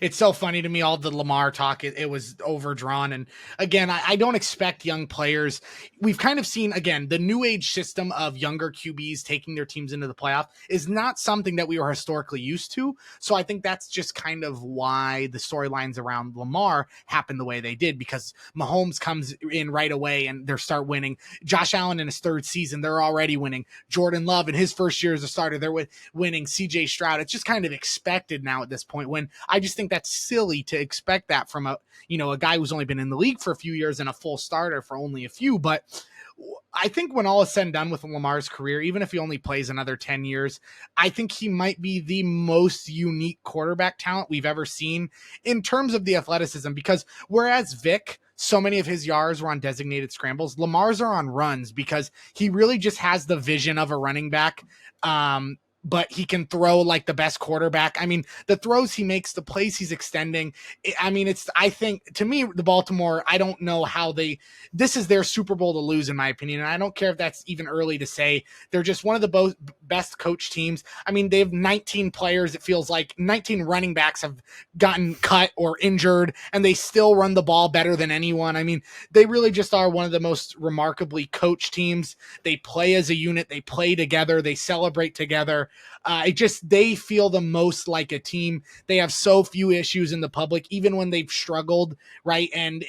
It's so funny to me, all the Lamar talk. It was overdrawn. And again, I don't expect young players. We've kind of seen, again, the new age system of younger QBs taking their teams into the playoff is not something that we were historically used to. So I think that's just kind of why the storylines around Lamar happened the way they did, because Mahomes comes in right away and they start winning. Josh Allen in his third season, they're already winning. Jordan Love in his first year as a starter, they're winning. CJ Stroud, it's just kind of expected now at this point, when I just think that's silly to expect that from a guy who's only been in the league for a few years and a full starter for only a few. But I think when all is said and done with Lamar's career, even if he only plays another 10 years, I think he might be the most unique quarterback talent we've ever seen in terms of the athleticism, because whereas Vic, so many of his yards were on designated scrambles, Lamar's are on runs, because he really just has the vision of a running back. But he can throw like the best quarterback. I mean, the throws he makes, the plays he's extending. I think to me, the Baltimore, I don't know how this is their Super Bowl to lose, in my opinion. And I don't care if that's even early to say. They're just one of the best coach teams. I mean, they have 19 players. It feels like 19 running backs have gotten cut or injured, and they still run the ball better than anyone. I mean, they really just are one of the most remarkably coached teams. They play as a unit. They play together. They celebrate together. They feel the most like a team. They have so few issues in the public, even when they've struggled, right? And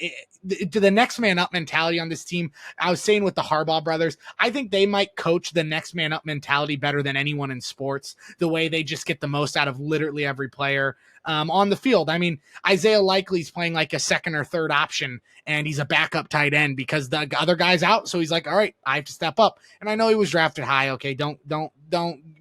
to the next man up mentality on this team, I was saying with the Harbaugh brothers, I think they might coach the next man up mentality better than anyone in sports, the way they just get the most out of literally every player on the field. I mean, Isaiah Likely's playing like a second or third option, and he's a backup tight end because the other guy's out. So he's like, all right, I have to step up. And I know he was drafted high. Okay, don't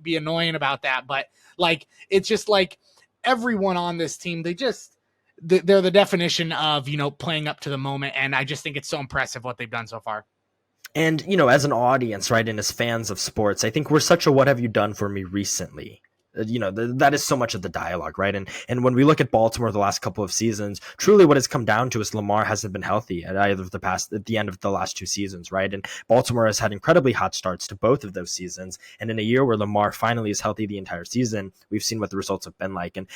be annoying about that. But like, it's just like everyone on this team, they're the definition of, playing up to the moment. And I just think it's so impressive what they've done so far. And, as an audience, right, and as fans of sports, I think we're such a what have you done for me recently? That is so much of the dialogue, right? And when we look at Baltimore the last couple of seasons, truly what it's come down to is Lamar hasn't been healthy at the end of the last two seasons, right? And Baltimore has had incredibly hot starts to both of those seasons. And in a year where Lamar finally is healthy the entire season, we've seen what the results have been like. And,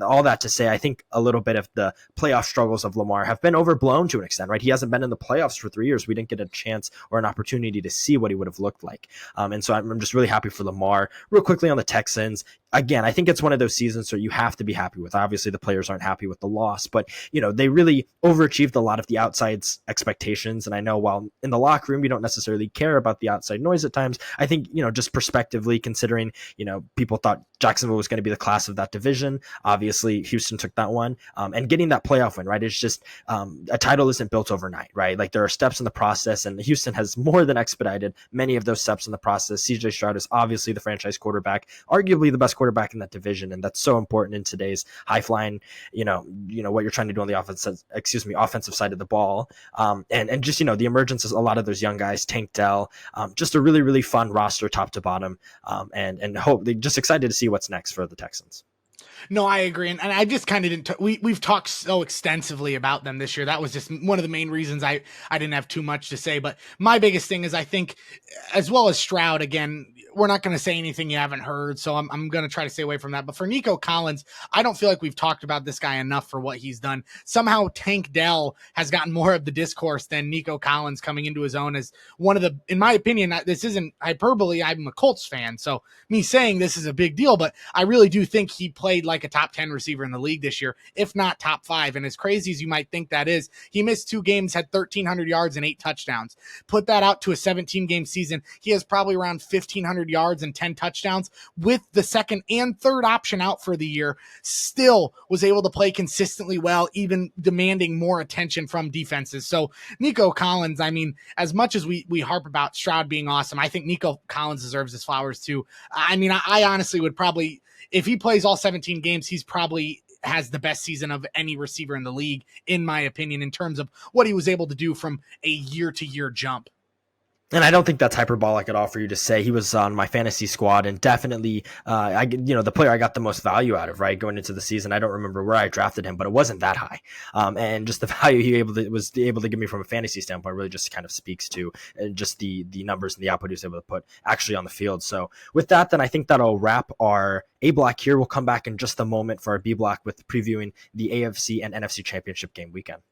all that to say, I think a little bit of the playoff struggles of Lamar have been overblown to an extent, right? He hasn't been in the playoffs for 3 years. We didn't get a chance or an opportunity to see what he would have looked like. And so I'm just really happy for Lamar. Real quickly on the Texans, again, I think it's one of those seasons where you have to be happy with. Obviously, the players aren't happy with the loss, but they really overachieved a lot of the outside's expectations. And I know while in the locker room, you don't necessarily care about the outside noise at times. I think just prospectively considering, people thought Jacksonville was going to be the class of that division. Obviously, Houston took that one, and getting that playoff win, right? It's just a title isn't built overnight, right? Like there are steps in the process, and Houston has more than expedited many of those steps in the process. CJ Stroud is obviously the franchise quarterback, arguably the best quarterback quarterback in that division, and that's so important in today's high flying, what you're trying to do on the offensive side of the ball. And just, the emergence of a lot of those young guys, Tank Dell, just a really, really fun roster top to bottom. And hope they just excited to see what's next for the Texans. No, I agree. And I just kind of didn't, we've talked so extensively about them this year. That was just one of the main reasons I didn't have too much to say. But my biggest thing is, I think, as well as Stroud, again, we're not going to say anything you haven't heard. So I'm going to try to stay away from that. But for Nico Collins, I don't feel like we've talked about this guy enough for what he's done. Somehow Tank Dell has gotten more of the discourse than Nico Collins coming into his own as one of the, in my opinion, this isn't hyperbole. I'm a Colts fan. So me saying this is a big deal, but I really do think he played like a top 10 receiver in the league this year, if not top 5. And as crazy as you might think that is, he missed 2 games, had 1,300 yards and 8 touchdowns. Put that out to a 17-game season. He has probably around 1,500 yards and 10 touchdowns with the second and third option out for the year. Still was able to play consistently well, even demanding more attention from defenses. So Nico Collins, I mean, as much as we harp about Stroud being awesome, I think Nico Collins deserves his flowers too. I mean, I honestly would probably, if he plays all 17 games, he's probably has the best season of any receiver in the league, in my opinion, in terms of what he was able to do from a year-to-year jump. And I don't think that's hyperbolic at all for you to say. He was on my fantasy squad, and definitely, the player I got the most value out of, right, going into the season. I don't remember where I drafted him, but it wasn't that high. And just the value he was able to give me from a fantasy standpoint really just kind of speaks to just the numbers and the output he was able to put actually on the field. So with that, then I think that'll wrap our A block here. We'll come back in just a moment for our B block with previewing the AFC and NFC Championship game weekend.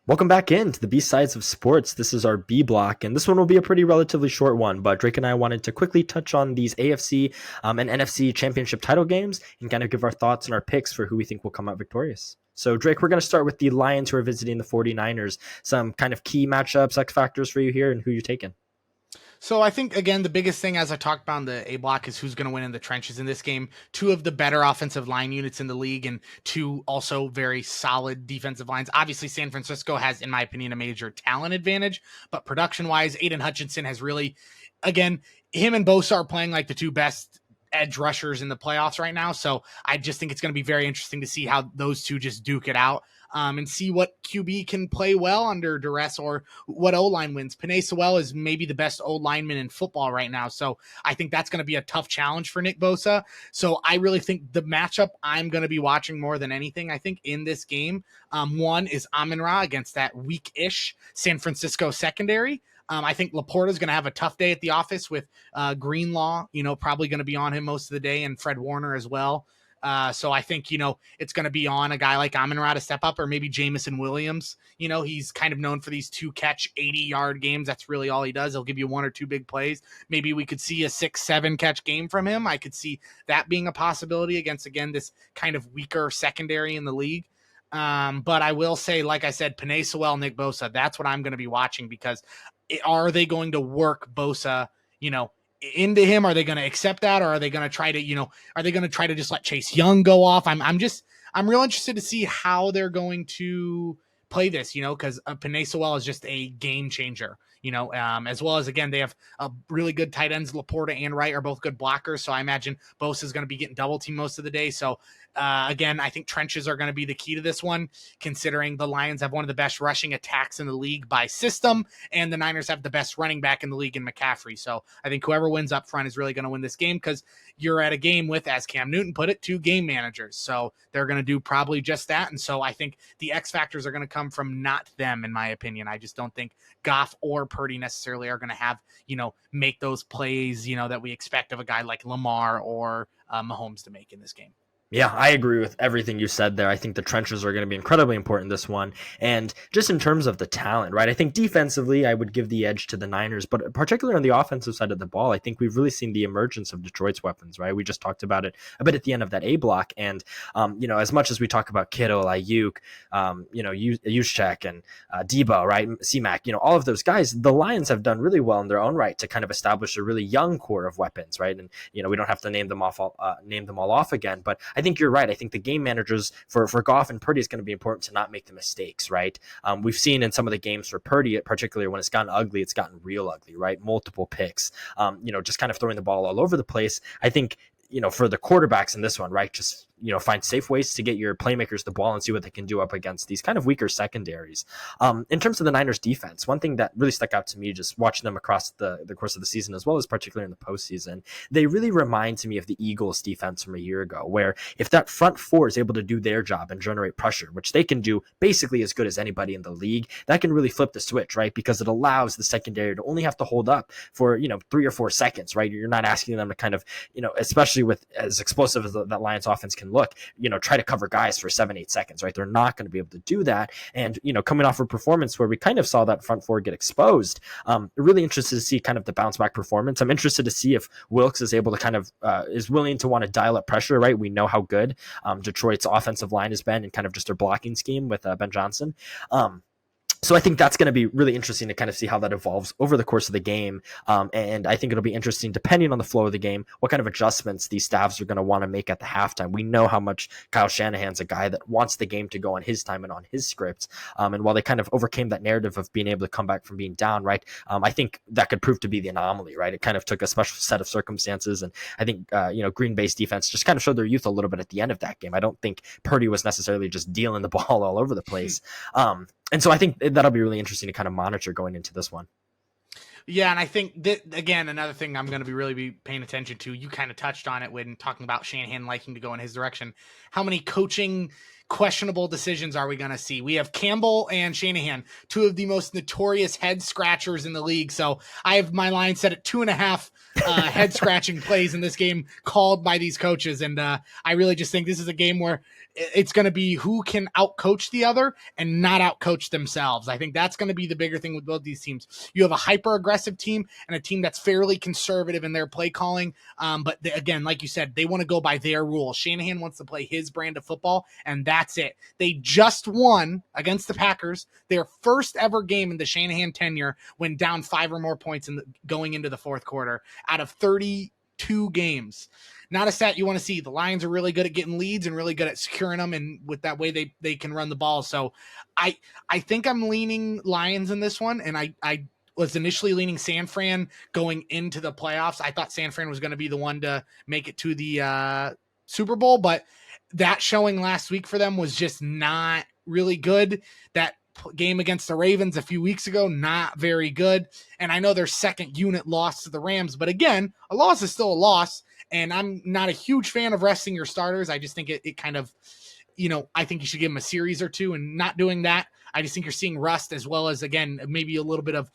Welcome back into the B-Sides of Sports. This is our B block, and this one will be a pretty relatively short one, but Drake and I wanted to quickly touch on these AFC and NFC championship title games and kind of give our thoughts and our picks for who we think will come out victorious. So, Drake, we're going to start with the Lions, who are visiting the 49ers. Some kind of key matchups, X factors for you here, and who you're taking. So I think, again, the biggest thing, as I talked about in the A block, is who's going to win in the trenches in this game. 2 of the better offensive line units in the league, and 2 also very solid defensive lines. Obviously, San Francisco has, in my opinion, a major talent advantage, but production-wise, Aiden Hutchinson has really, again, him and Bosa are playing like the 2 best edge rushers in the playoffs right now. So I just think it's going to be very interesting to see how those 2 just duke it out. And see what QB can play well under duress, or what O-line wins. Penei Sewell is maybe the best O-lineman in football right now. So I think that's going to be a tough challenge for Nick Bosa. So I really think the matchup I'm going to be watching more than anything, I think, in this game, one is Amon-Ra against that weak-ish San Francisco secondary. I think Laporta is going to have a tough day at the office with Greenlaw, probably going to be on him most of the day, and Fred Warner as well. So I think, it's going to be on a guy like Amon-Ra to step up, or maybe Jamison Williams. He's kind of known for these 2-catch 80-yard games. That's really all he does. He'll give you 1 or 2 big plays. Maybe we could see a 6-7 catch game from him. I could see that being a possibility against, again, this kind of weaker secondary in the league. But I will say, like I said, Penei Sewell, Nick Bosa, that's what I'm going to be watching, because are they going to work Bosa, into him? Are they going to accept that, or are they going to try to just let Chase Young go off? I'm real interested to see how they're going to play this, because Penei Sewell is just a game changer, as well as, again, they have a really good tight ends. Laporta and Wright are both good blockers. So I imagine Bosa is going to be getting double team most of the day. So again, I think trenches are going to be the key to this one, considering the Lions have one of the best rushing attacks in the league by system, and the Niners have the best running back in the league in McCaffrey. So I think whoever wins up front is really going to win this game, because you're at a game with, as Cam Newton put it, 2 game managers. So they're going to do probably just that. And so I think the X factors are going to come from not them, in my opinion. I just don't think Goff or Purdy necessarily are going to have, make those plays, that we expect of a guy like Lamar or Mahomes to make in this game. Yeah, I agree with everything you said there. I think the trenches are going to be incredibly important this one. And just in terms of the talent, right? I think defensively, I would give the edge to the Niners, but particularly on the offensive side of the ball, I think we've really seen the emergence of Detroit's weapons, right? We just talked about it a bit at the end of that A block. And, as much as we talk about Kittle, Ayuk, Juszczyk and Debo, right? C-Mac, all of those guys, the Lions have done really well in their own right to kind of establish a really young core of weapons, right? And, we don't have to name them all off again, but I I think you're right. I think the game managers for Goff and Purdy is going to be important to not make the mistakes, right? We've seen in some of the games for Purdy, particularly when it's gotten ugly, it's gotten real ugly, right? Multiple picks, just kind of throwing the ball all over the place. I think, for the quarterbacks in this one, right, just, find safe ways to get your playmakers the ball and see what they can do up against these kind of weaker secondaries. In terms of the Niners defense, one thing that really stuck out to me just watching them across the course of the season, as well as particularly in the postseason, they really remind me of the Eagles defense from a year ago, where if that front four is able to do their job and generate pressure, which they can do basically as good as anybody in the league, that can really flip the switch, right? Because it allows the secondary to only have to hold up for, 3 or 4 seconds, right? You're not asking them to kind of, especially with as explosive as that Lions offense can look, try to cover guys for 7-8 seconds, right? They're not going to be able to do that. And, coming off a performance where we kind of saw that front four get exposed, really interested to see kind of the bounce back performance. I'm interested to see if Wilkes is able to kind of, is willing to want to dial up pressure, right? We know how good Detroit's offensive line has been and kind of just their blocking scheme with Ben Johnson. So I think that's going to be really interesting to kind of see how that evolves over the course of the game. And I think it'll be interesting, depending on the flow of the game, what kind of adjustments these staffs are going to want to make at the halftime. We know how much Kyle Shanahan's a guy that wants the game to go on his time and on his script. And while they kind of overcame that narrative of being able to come back from being down, right, I think that could prove to be the anomaly, right? It kind of took a special set of circumstances. And I think, Green Bay's defense just kind of showed their youth a little bit at the end of that game. I don't think Purdy was necessarily just dealing the ball all over the place. And so I think that'll be really interesting to kind of monitor going into this one. Yeah, and I think that, again, another thing I'm going to really be paying attention to, you kind of touched on it when talking about Shanahan liking to go in his direction. How many coaching questionable decisions are we going to see? We have Campbell and Shanahan, two of the most notorious head scratchers in the league. So I have my line set at 2.5 head scratching plays in this game called by these coaches. And I really just think this is a game where it's going to be who can outcoach the other and not outcoach themselves. I think that's going to be the bigger thing with both these teams. You have a hyper aggressive team and a team that's fairly conservative in their play calling. But again, like you said, they want to go by their rules. Shanahan wants to play his brand of football, and that's it. They just won against the Packers, their first ever game in the Shanahan tenure, when down 5 or more points going into the fourth quarter out of 32 games. Not a stat you want to see. The Lions are really good at getting leads and really good at securing them, and with that way they can run the ball. So I think I'm leaning Lions in this one, and I was initially leaning San Fran going into the playoffs. I thought San Fran was going to be the one to make it to the Super Bowl, but that showing last week for them was just not really good. That game against the Ravens a few weeks ago, not very good. And I know their second unit lost to the Rams, but again, a loss is still a loss. And I'm not a huge fan of resting your starters. I just think it kind of, I think you should give them a series or two, and not doing that. I just think you're seeing rust, as well as, again, maybe a little bit of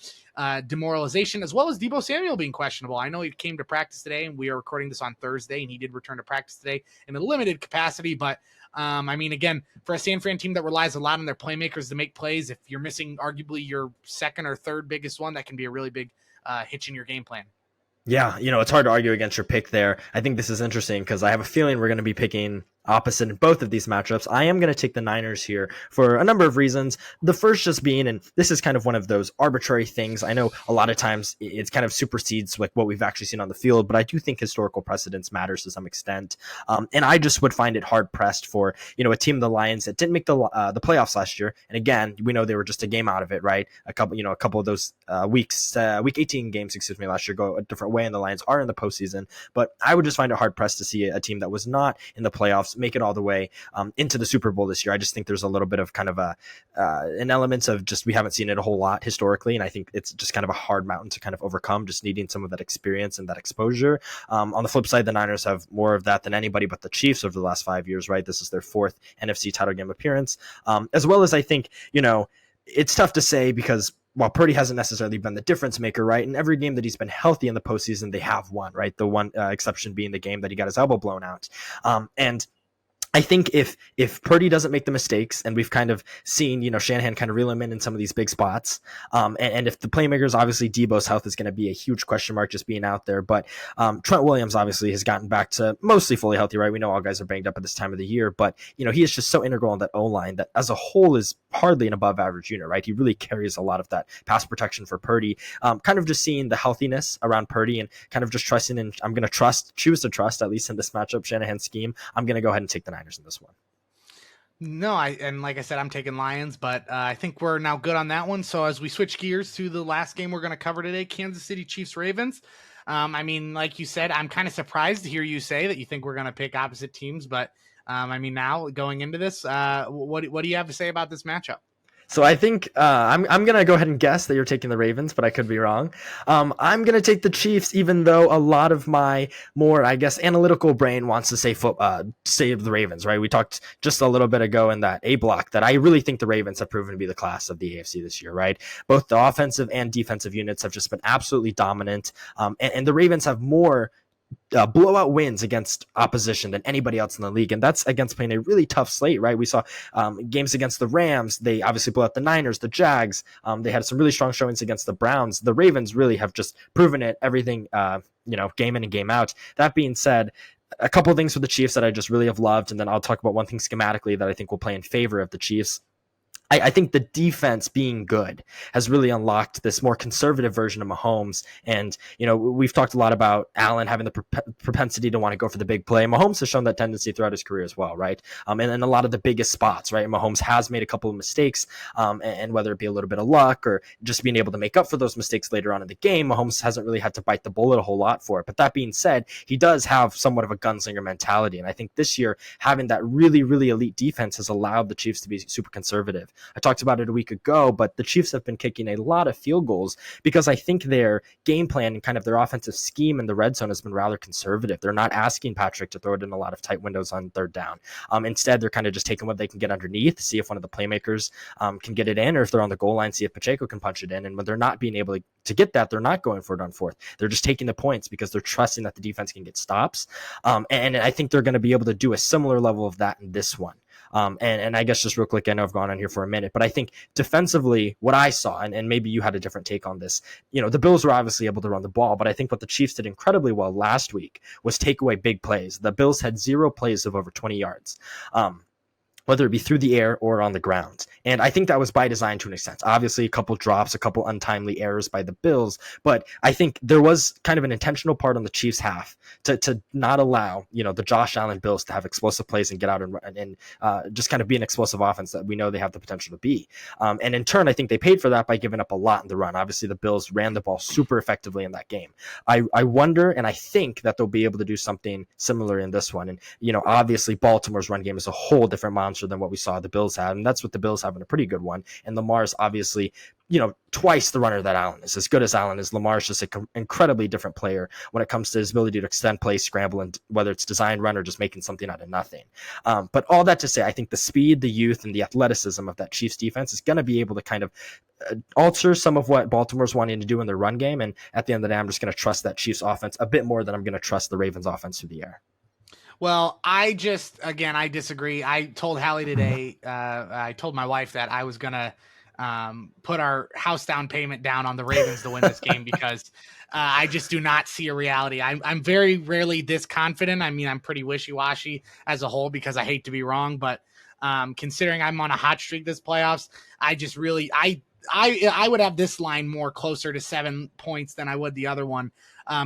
demoralization, as well as Deebo Samuel being questionable. I know he came to practice today, and we are recording this on Thursday, and he did return to practice today in a limited capacity. But again, for a San Fran team that relies a lot on their playmakers to make plays, if you're missing arguably your second or third biggest one, that can be a really big hitch in your game plan. Yeah, it's hard to argue against your pick there. I think this is interesting because I have a feeling we're going to be picking opposite in both of these matchups. I am going to take the Niners here for a number of reasons. The first just being, and this is kind of one of those arbitrary things. I know a lot of times it's kind of supersedes like what we've actually seen on the field, but I do think historical precedence matters to some extent. And I just would find it hard pressed for, a team, the Lions, that didn't make the playoffs last year. And again, we know they were just a game out of it, right? A couple of those week 18 games, last year go a different way, and the Lions are in the postseason. But I would just find it hard pressed to see a team that was not in the playoffs make it all the way into the Super Bowl this year. I just think there's a little bit of kind of an element of just we haven't seen it a whole lot historically, and I think it's just kind of a hard mountain to kind of overcome, just needing some of that experience and that exposure. On the flip side, the Niners have more of that than anybody but the Chiefs over the last 5 years, right? This is their 4th NFC title game appearance, as well as I think, it's tough to say because while Purdy hasn't necessarily been the difference maker, right? In every game that he's been healthy in the postseason, they have won, right? The one exception being the game that he got his elbow blown out. And I think if Purdy doesn't make the mistakes, and we've kind of seen, Shanahan kind of reel him in some of these big spots, and if the playmakers, obviously Deebo's health is going to be a huge question mark just being out there, but Trent Williams obviously has gotten back to mostly fully healthy, right? We know all guys are banged up at this time of the year, but, he is just so integral in that O-line that as a whole is hardly an above average unit, right? He really carries a lot of that pass protection for Purdy. Kind of just seeing the healthiness around Purdy and kind of just trusting, and I'm going to choose to trust, at least in this matchup, Shanahan's scheme. I'm going to go ahead and take the Niners in this one. No, and like I said, I'm taking Lions, but I think we're now good on that one. So as we switch gears to the last game we're going to cover today, Kansas City Chiefs Ravens. I mean, like you said, I'm kind of surprised to hear you say that you think we're going to pick opposite teams, but I mean, now going into this, what do you have to say about this matchup? So I think I'm going to go ahead and guess that you're taking the Ravens, but I could be wrong. I'm going to take the Chiefs, even though a lot of my more, I guess, analytical brain wants to say the Ravens, right? We talked just a little bit ago in that A block that I really think the Ravens have proven to be the class of the AFC this year, right? Both the offensive and defensive units have just been absolutely dominant. And the Ravens have more blowout wins against opposition than anybody else in the league, and that's against playing a really tough slate, right? We saw games against the Rams. They obviously blew out the Niners, the Jags. They had some really strong showings against the Browns. The Ravens really have just proven it everything, game in and game out. That being said, a couple of things for the Chiefs that I just really have loved, and then I'll talk about one thing schematically that I think will play in favor of the Chiefs. I think the defense being good has really unlocked this more conservative version of Mahomes. And, we've talked a lot about Allen having the propensity to want to go for the big play. Mahomes has shown that tendency throughout his career as well, right? And in a lot of the biggest spots, right? Mahomes has made a couple of mistakes, and whether it be a little bit of luck or just being able to make up for those mistakes later on in the game, Mahomes hasn't really had to bite the bullet a whole lot for it. But that being said, he does have somewhat of a gunslinger mentality. And I think this year, having that really, really elite defense has allowed the Chiefs to be super conservative. I talked about it a week ago, but the Chiefs have been kicking a lot of field goals because I think their game plan and kind of their offensive scheme in the red zone has been rather conservative. They're not asking Patrick to throw it in a lot of tight windows on third down. Instead, they're kind of just taking what they can get underneath, see if one of the playmakers can get it in, or if they're on the goal line, see if Pacheco can punch it in. And when they're not being able to get that, they're not going for it on fourth. They're just taking the points because they're trusting that the defense can get stops. And I think they're going to be able to do a similar level of that in this one. And I guess just real quick, I know I've gone on here for a minute, but I think defensively, what I saw, and maybe you had a different take on this, the Bills were obviously able to run the ball, but I think what the Chiefs did incredibly well last week was take away big plays. The Bills had 0 plays of over 20 yards. Whether it be through the air or on the ground. And I think that was by design to an extent. Obviously, a couple drops, a couple untimely errors by the Bills, but I think there was kind of an intentional part on the Chiefs' half to not allow, the Josh Allen Bills to have explosive plays and get out and just kind of be an explosive offense that we know they have the potential to be. And in turn, I think they paid for that by giving up a lot in the run. Obviously, the Bills ran the ball super effectively in that game. I wonder, and I think that they'll be able to do something similar in this one. And, obviously, Baltimore's run game is a whole different monster than what we saw the Bills have, and that's what the Bills have in a pretty good one. And Lamar's obviously, twice the runner that Allen is. As good as Allen is, Lamar's just an incredibly different player when it comes to his ability to extend plays, scramble, and whether it's design run or just making something out of nothing. But all that to say, I think the speed, the youth, and the athleticism of that Chiefs defense is going to be able to kind of alter some of what Baltimore's wanting to do in their run game. And at the end of the day, I'm just going to trust that Chiefs offense a bit more than I'm going to trust the Ravens offense through the air. Well, I disagree. I told Hallie today, I told my wife that I was going to put our house down payment down on the Ravens to win this game because I just do not see a reality. I'm very rarely this confident. I mean, I'm pretty wishy-washy as a whole because I hate to be wrong, but considering I'm on a hot streak this playoffs, I just really, I would have this line more closer to 7 points than I would the other one.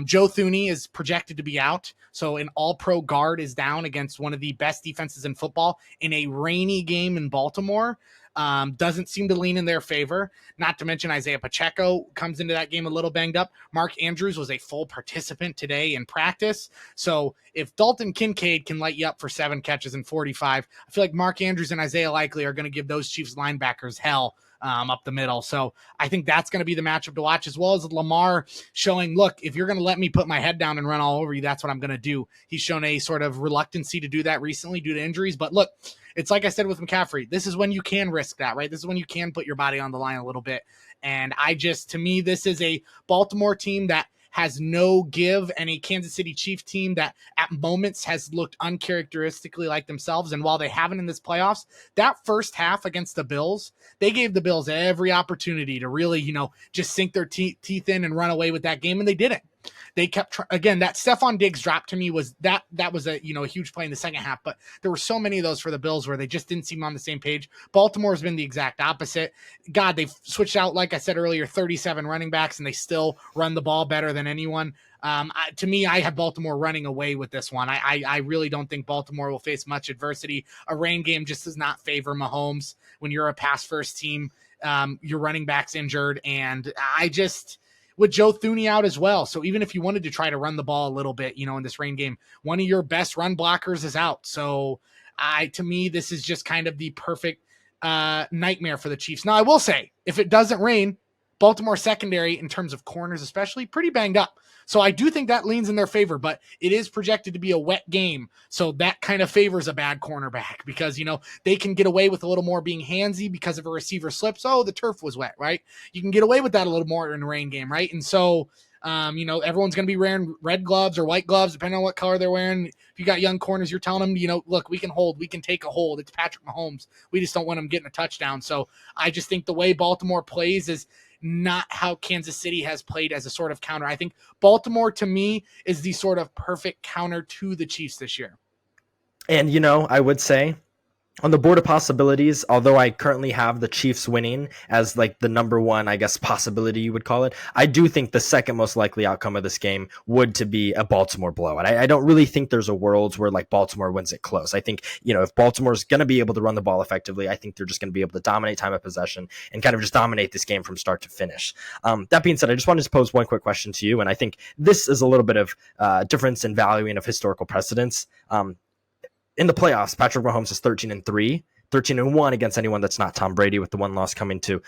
Joe Thuney is projected to be out, so an all-pro guard is down against one of the best defenses in football in a rainy game in Baltimore. Doesn't seem to lean in their favor. Not to mention Isaiah Pacheco comes into that game a little banged up. Mark Andrews was a full participant today in practice. So if Dalton Kincaid can light you up for 7 catches and 45, I feel like Mark Andrews and Isaiah Likely are going to give those Chiefs linebackers hell up the middle. So I think that's going to be the matchup to watch, as well as Lamar showing, look, if you're going to let me put my head down and run all over you, that's what I'm going to do. He's shown a sort of reluctancy to do that recently due to injuries. But look, it's like I said with McCaffrey, this is when you can risk that, right? This is when you can put your body on the line a little bit. And to me, this is a Baltimore team that has no give, and a Kansas City Chiefs team that at moments has looked uncharacteristically like themselves. And while they haven't in this playoffs, that first half against the Bills, they gave the Bills every opportunity to really, just sink their teeth in and run away with that game, and they didn't. They kept again, that Stephon Diggs drop to me was that was a a huge play in the second half, but there were so many of those for the Bills where they just didn't seem on the same page. Baltimore's been the exact opposite. God, they've switched out, like I said earlier, 37 running backs, and they still run the ball better than anyone. To me, I have Baltimore running away with this one. I really don't think Baltimore will face much adversity. A rain game just does not favor Mahomes when you're a pass first team. Your running back's injured, and with Joe Thuney out as well. So even if you wanted to try to run the ball a little bit, in this rain game, one of your best run blockers is out. So to me, this is just kind of the perfect nightmare for the Chiefs. Now, I will say, if it doesn't rain, Baltimore secondary, in terms of corners especially, pretty banged up. So I do think that leans in their favor, but it is projected to be a wet game. So that kind of favors a bad cornerback because, they can get away with a little more being handsy because if a receiver slips, oh, the turf was wet, right? You can get away with that a little more in a rain game, right? And so, everyone's going to be wearing red gloves or white gloves, depending on what color they're wearing. If you got young corners, you're telling them, look, we can take a hold. It's Patrick Mahomes. We just don't want him getting a touchdown. So I just think the way Baltimore plays is not how Kansas City has played as a sort of counter. I think Baltimore, to me, is the sort of perfect counter to the Chiefs this year. And, I would say on the board of possibilities, although I currently have the Chiefs winning as like the number one, I guess, possibility you would call it, I do think the second most likely outcome of this game would to be a Baltimore blowout. I don't really think there's a world where like Baltimore wins it close. I think, if Baltimore's going to be able to run the ball effectively, I think they're just going to be able to dominate time of possession and kind of just dominate this game from start to finish. That being said, I just wanted to pose one quick question to you. And I think this is a little bit of difference in valuing of historical precedents. In the playoffs, Patrick Mahomes is 13-3, 13-1 against anyone that's not Tom Brady, with the one loss coming to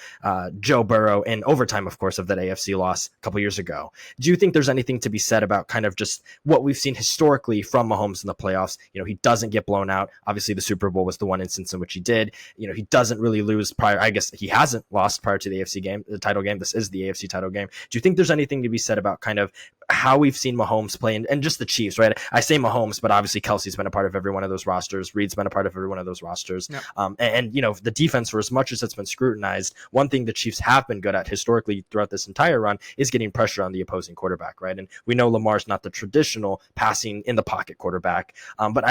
Joe Burrow in overtime, of course, of that AFC loss a couple years ago. Do you think there's anything to be said about kind of just what we've seen historically from Mahomes in the playoffs? He doesn't get blown out. Obviously, the Super Bowl was the one instance in which he did. He doesn't really lose prior. I guess he hasn't lost prior to the AFC game, the title game. This is the AFC title game. Do you think there's anything to be said about kind of how we've seen Mahomes play and just the Chiefs, right? I say Mahomes, but obviously Kelsey's been a part of every one of those rosters. Reed's been a part of every one of those rosters. Yep. And the defense, for as much as it's been scrutinized, one thing the Chiefs have been good at historically throughout this entire run is getting pressure on the opposing quarterback, right? And we know Lamar's not the traditional passing in the pocket quarterback, but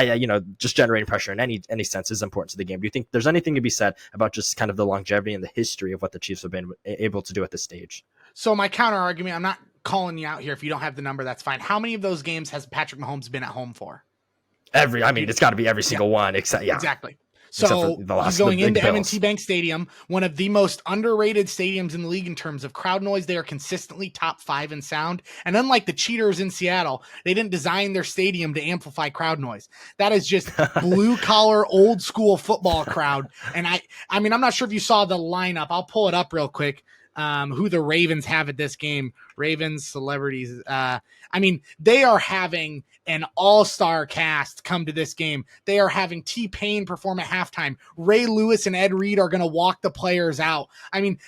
just generating pressure in any sense is important to the game. Do you think there's anything to be said about just kind of the longevity and the history of what the Chiefs have been able to do at this stage? So my counter argument, I'm not calling you out here. If you don't have the number, that's fine. How many of those games has Patrick Mahomes been at home for? It's got to be every single one, except exactly. So he's going into M&T Bank Stadium, one of the most underrated stadiums in the league in terms of crowd noise. They are consistently top 5 in sound. And unlike the cheaters in Seattle, they didn't design their stadium to amplify crowd noise. That is just blue collar, old school football crowd. And I'm not sure if you saw the lineup. I'll pull it up real quick. Who the Ravens have at this game. Ravens celebrities. They are having an all-star cast come to this game. They are having T-Pain perform at halftime. Ray Lewis and Ed Reed are going to walk the players out.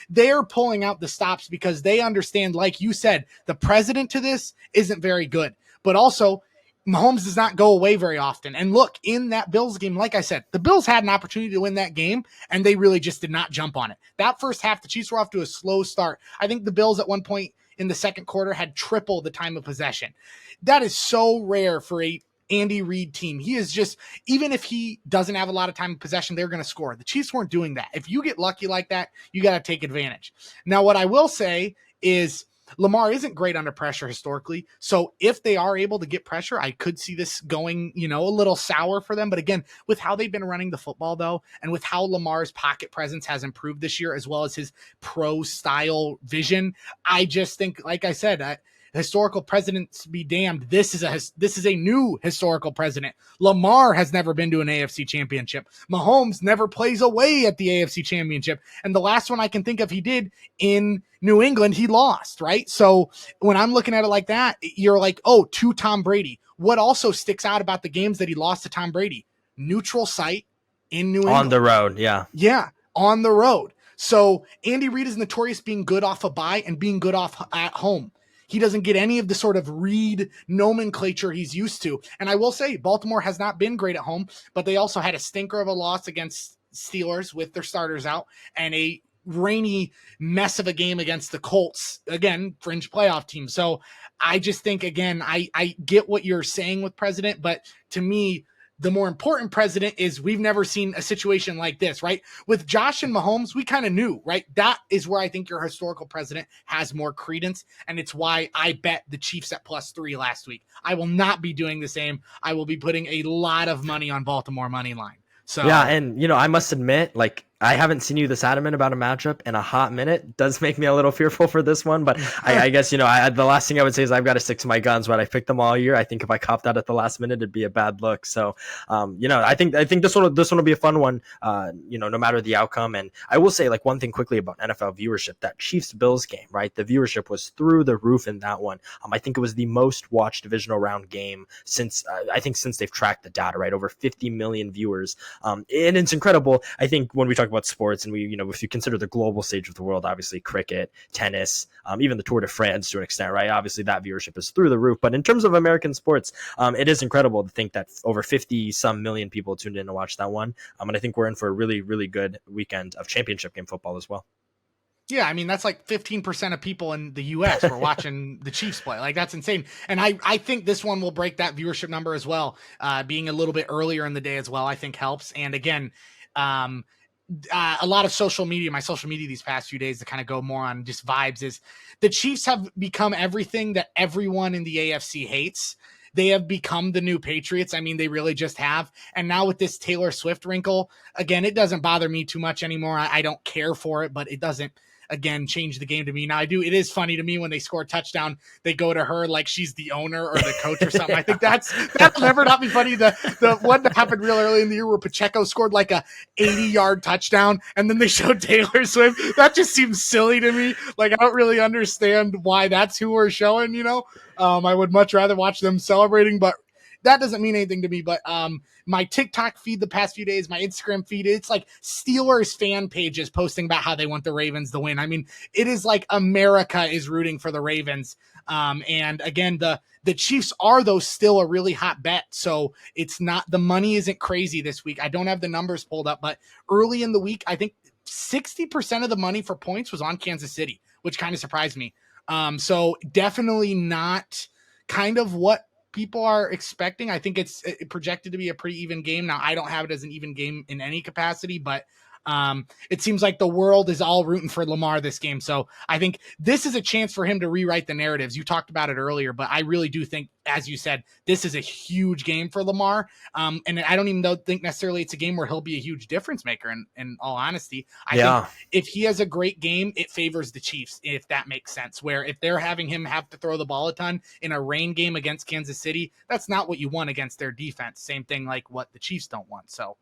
They're pulling out the stops because they understand, like you said, the precedent to this isn't very good. But also, Mahomes does not go away very often. And look, in that Bills game, like I said, the Bills had an opportunity to win that game, and they really just did not jump on it. That first half, the Chiefs were off to a slow start. I think the Bills at one point in the second quarter had triple the time of possession. That is so rare for a Andy Reid team. He is just, even if he doesn't have a lot of time of possession, they're going to score. The Chiefs weren't doing that. If you get lucky like that, you got to take advantage. Now, what I will say is Lamar isn't great under pressure historically. So if they are able to get pressure, I could see this going, a little sour for them. But again, with how they've been running the football though, and with how Lamar's pocket presence has improved this year, as well as his pro style vision, I just think, like I said, historical precedents be damned. This is a new historical precedent. Lamar has never been to an AFC championship. Mahomes never plays away at the AFC championship. And the last one I can think of he did in New England, he lost, right? So when I'm looking at it like that, you're like, oh, to Tom Brady. What also sticks out about the games that he lost to Tom Brady? Neutral site in New England. On the road, yeah. Yeah, on the road. So Andy Reid is notorious being good off a bye and being good off at home. He doesn't get any of the sort of Reid nomenclature he's used to. And I will say, Baltimore has not been great at home, but they also had a stinker of a loss against Steelers with their starters out and a rainy mess of a game against the Colts, again, fringe playoff team. So I just think, again, I get what you're saying with President, but to me, the more important precedent is we've never seen a situation like this, right? With Josh and Mahomes, we kind of knew, right? That is where I think your historical precedent has more credence. And it's why I bet the Chiefs at +3 last week. I will not be doing the same. I will be putting a lot of money on Baltimore money line. So yeah, and I must admit, like, I haven't seen you this adamant about a matchup in a hot minute. It does make me a little fearful for this one, but I guess the last thing I would say is I've got to stick to my guns. But I've picked them all year. I think if I copped out at the last minute, it'd be a bad look. So, I think this one will be a fun one. No matter the outcome. And I will say, like, one thing quickly about NFL viewership: that Chiefs Bills game, right? The viewership was through the roof in that one. I think it was the most watched divisional round game since they've tracked the data, right? Over 50 million viewers. And it's incredible. I think when we talk about sports and if you consider the global stage of the world, obviously cricket, tennis, even the Tour de France to an extent, right? Obviously that viewership is through the roof. But in terms of American sports, it is incredible to think that over 50 some million people tuned in to watch that one. And I think we're in for a really, really good weekend of championship game football as well. Yeah, I mean, that's like 15% of people in the U.S. were watching the Chiefs play. Like, that's insane. And I think this one will break that viewership number as well. Being a little bit earlier in the day as well, I think helps. And again, a lot of my social media these past few days to kind of go more on just vibes is the Chiefs have become everything that everyone in the AFC hates. They have become the new Patriots. I mean, they really just have. And now with this Taylor Swift wrinkle, again, it doesn't bother me too much anymore. I don't care for it, but it doesn't, again, change the game to me. Now I do. It is funny to me when they score a touchdown, they go to her like she's the owner or the coach or something. I think that'll never not be funny. The one that happened real early in the year where Pacheco scored like a 80-yard touchdown and then they showed Taylor Swift. That just seems silly to me. Like, I don't really understand why that's who we're showing, I would much rather watch them celebrating, but that doesn't mean anything to me. But my TikTok feed the past few days, my Instagram feed, it's like Steelers fan pages posting about how they want the Ravens to win. I mean, it is like America is rooting for the Ravens. And again, the Chiefs are, though, still a really hot bet. So it's not, the money isn't crazy this week. I don't have the numbers pulled up, but early in the week, I think 60% of the money for points was on Kansas City, which kind of surprised me. So definitely not kind of what people are expecting. I think it's projected to be a pretty even game. Now, I don't have it as an even game in any capacity, but it seems like the world is all rooting for Lamar this game. So I think this is a chance for him to rewrite the narratives. You talked about it earlier, but I really do think, as you said, this is a huge game for Lamar. And I don't even think necessarily it's a game where he'll be a huge difference maker. In all honesty, I think if he has a great game, it favors the Chiefs, if that makes sense, where if they're having him have to throw the ball a ton in a rain game against Kansas City, that's not what you want against their defense. Same thing like what the Chiefs don't want. So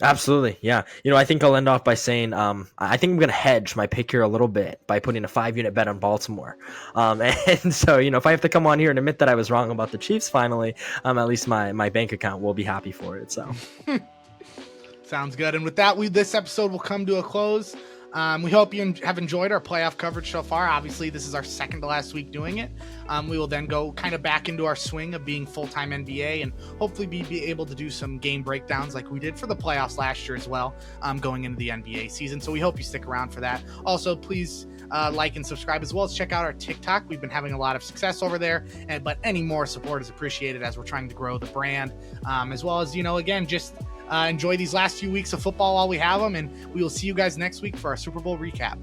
absolutely. Yeah. I think I'll end off by saying, I think I'm going to hedge my pick here a little bit by putting a 5-unit bet on Baltimore. And so, if I have to come on here and admit that I was wrong about the Chiefs finally, at least my bank account will be happy for it. So sounds good. And with that, this episode will come to a close. We hope you have enjoyed our playoff coverage so far. Obviously, this is our second to last week doing it. We will then go kind of back into our swing of being full-time NBA and hopefully be able to do some game breakdowns like we did for the playoffs last year as well, going into the NBA season. So we hope you stick around for that. Also, please like and subscribe, as well as check out our TikTok. We've been having a lot of success over there, but any more support is appreciated as we're trying to grow the brand, as well as, again, just enjoy these last few weeks of football while we have them, and we will see you guys next week for our Super Bowl recap.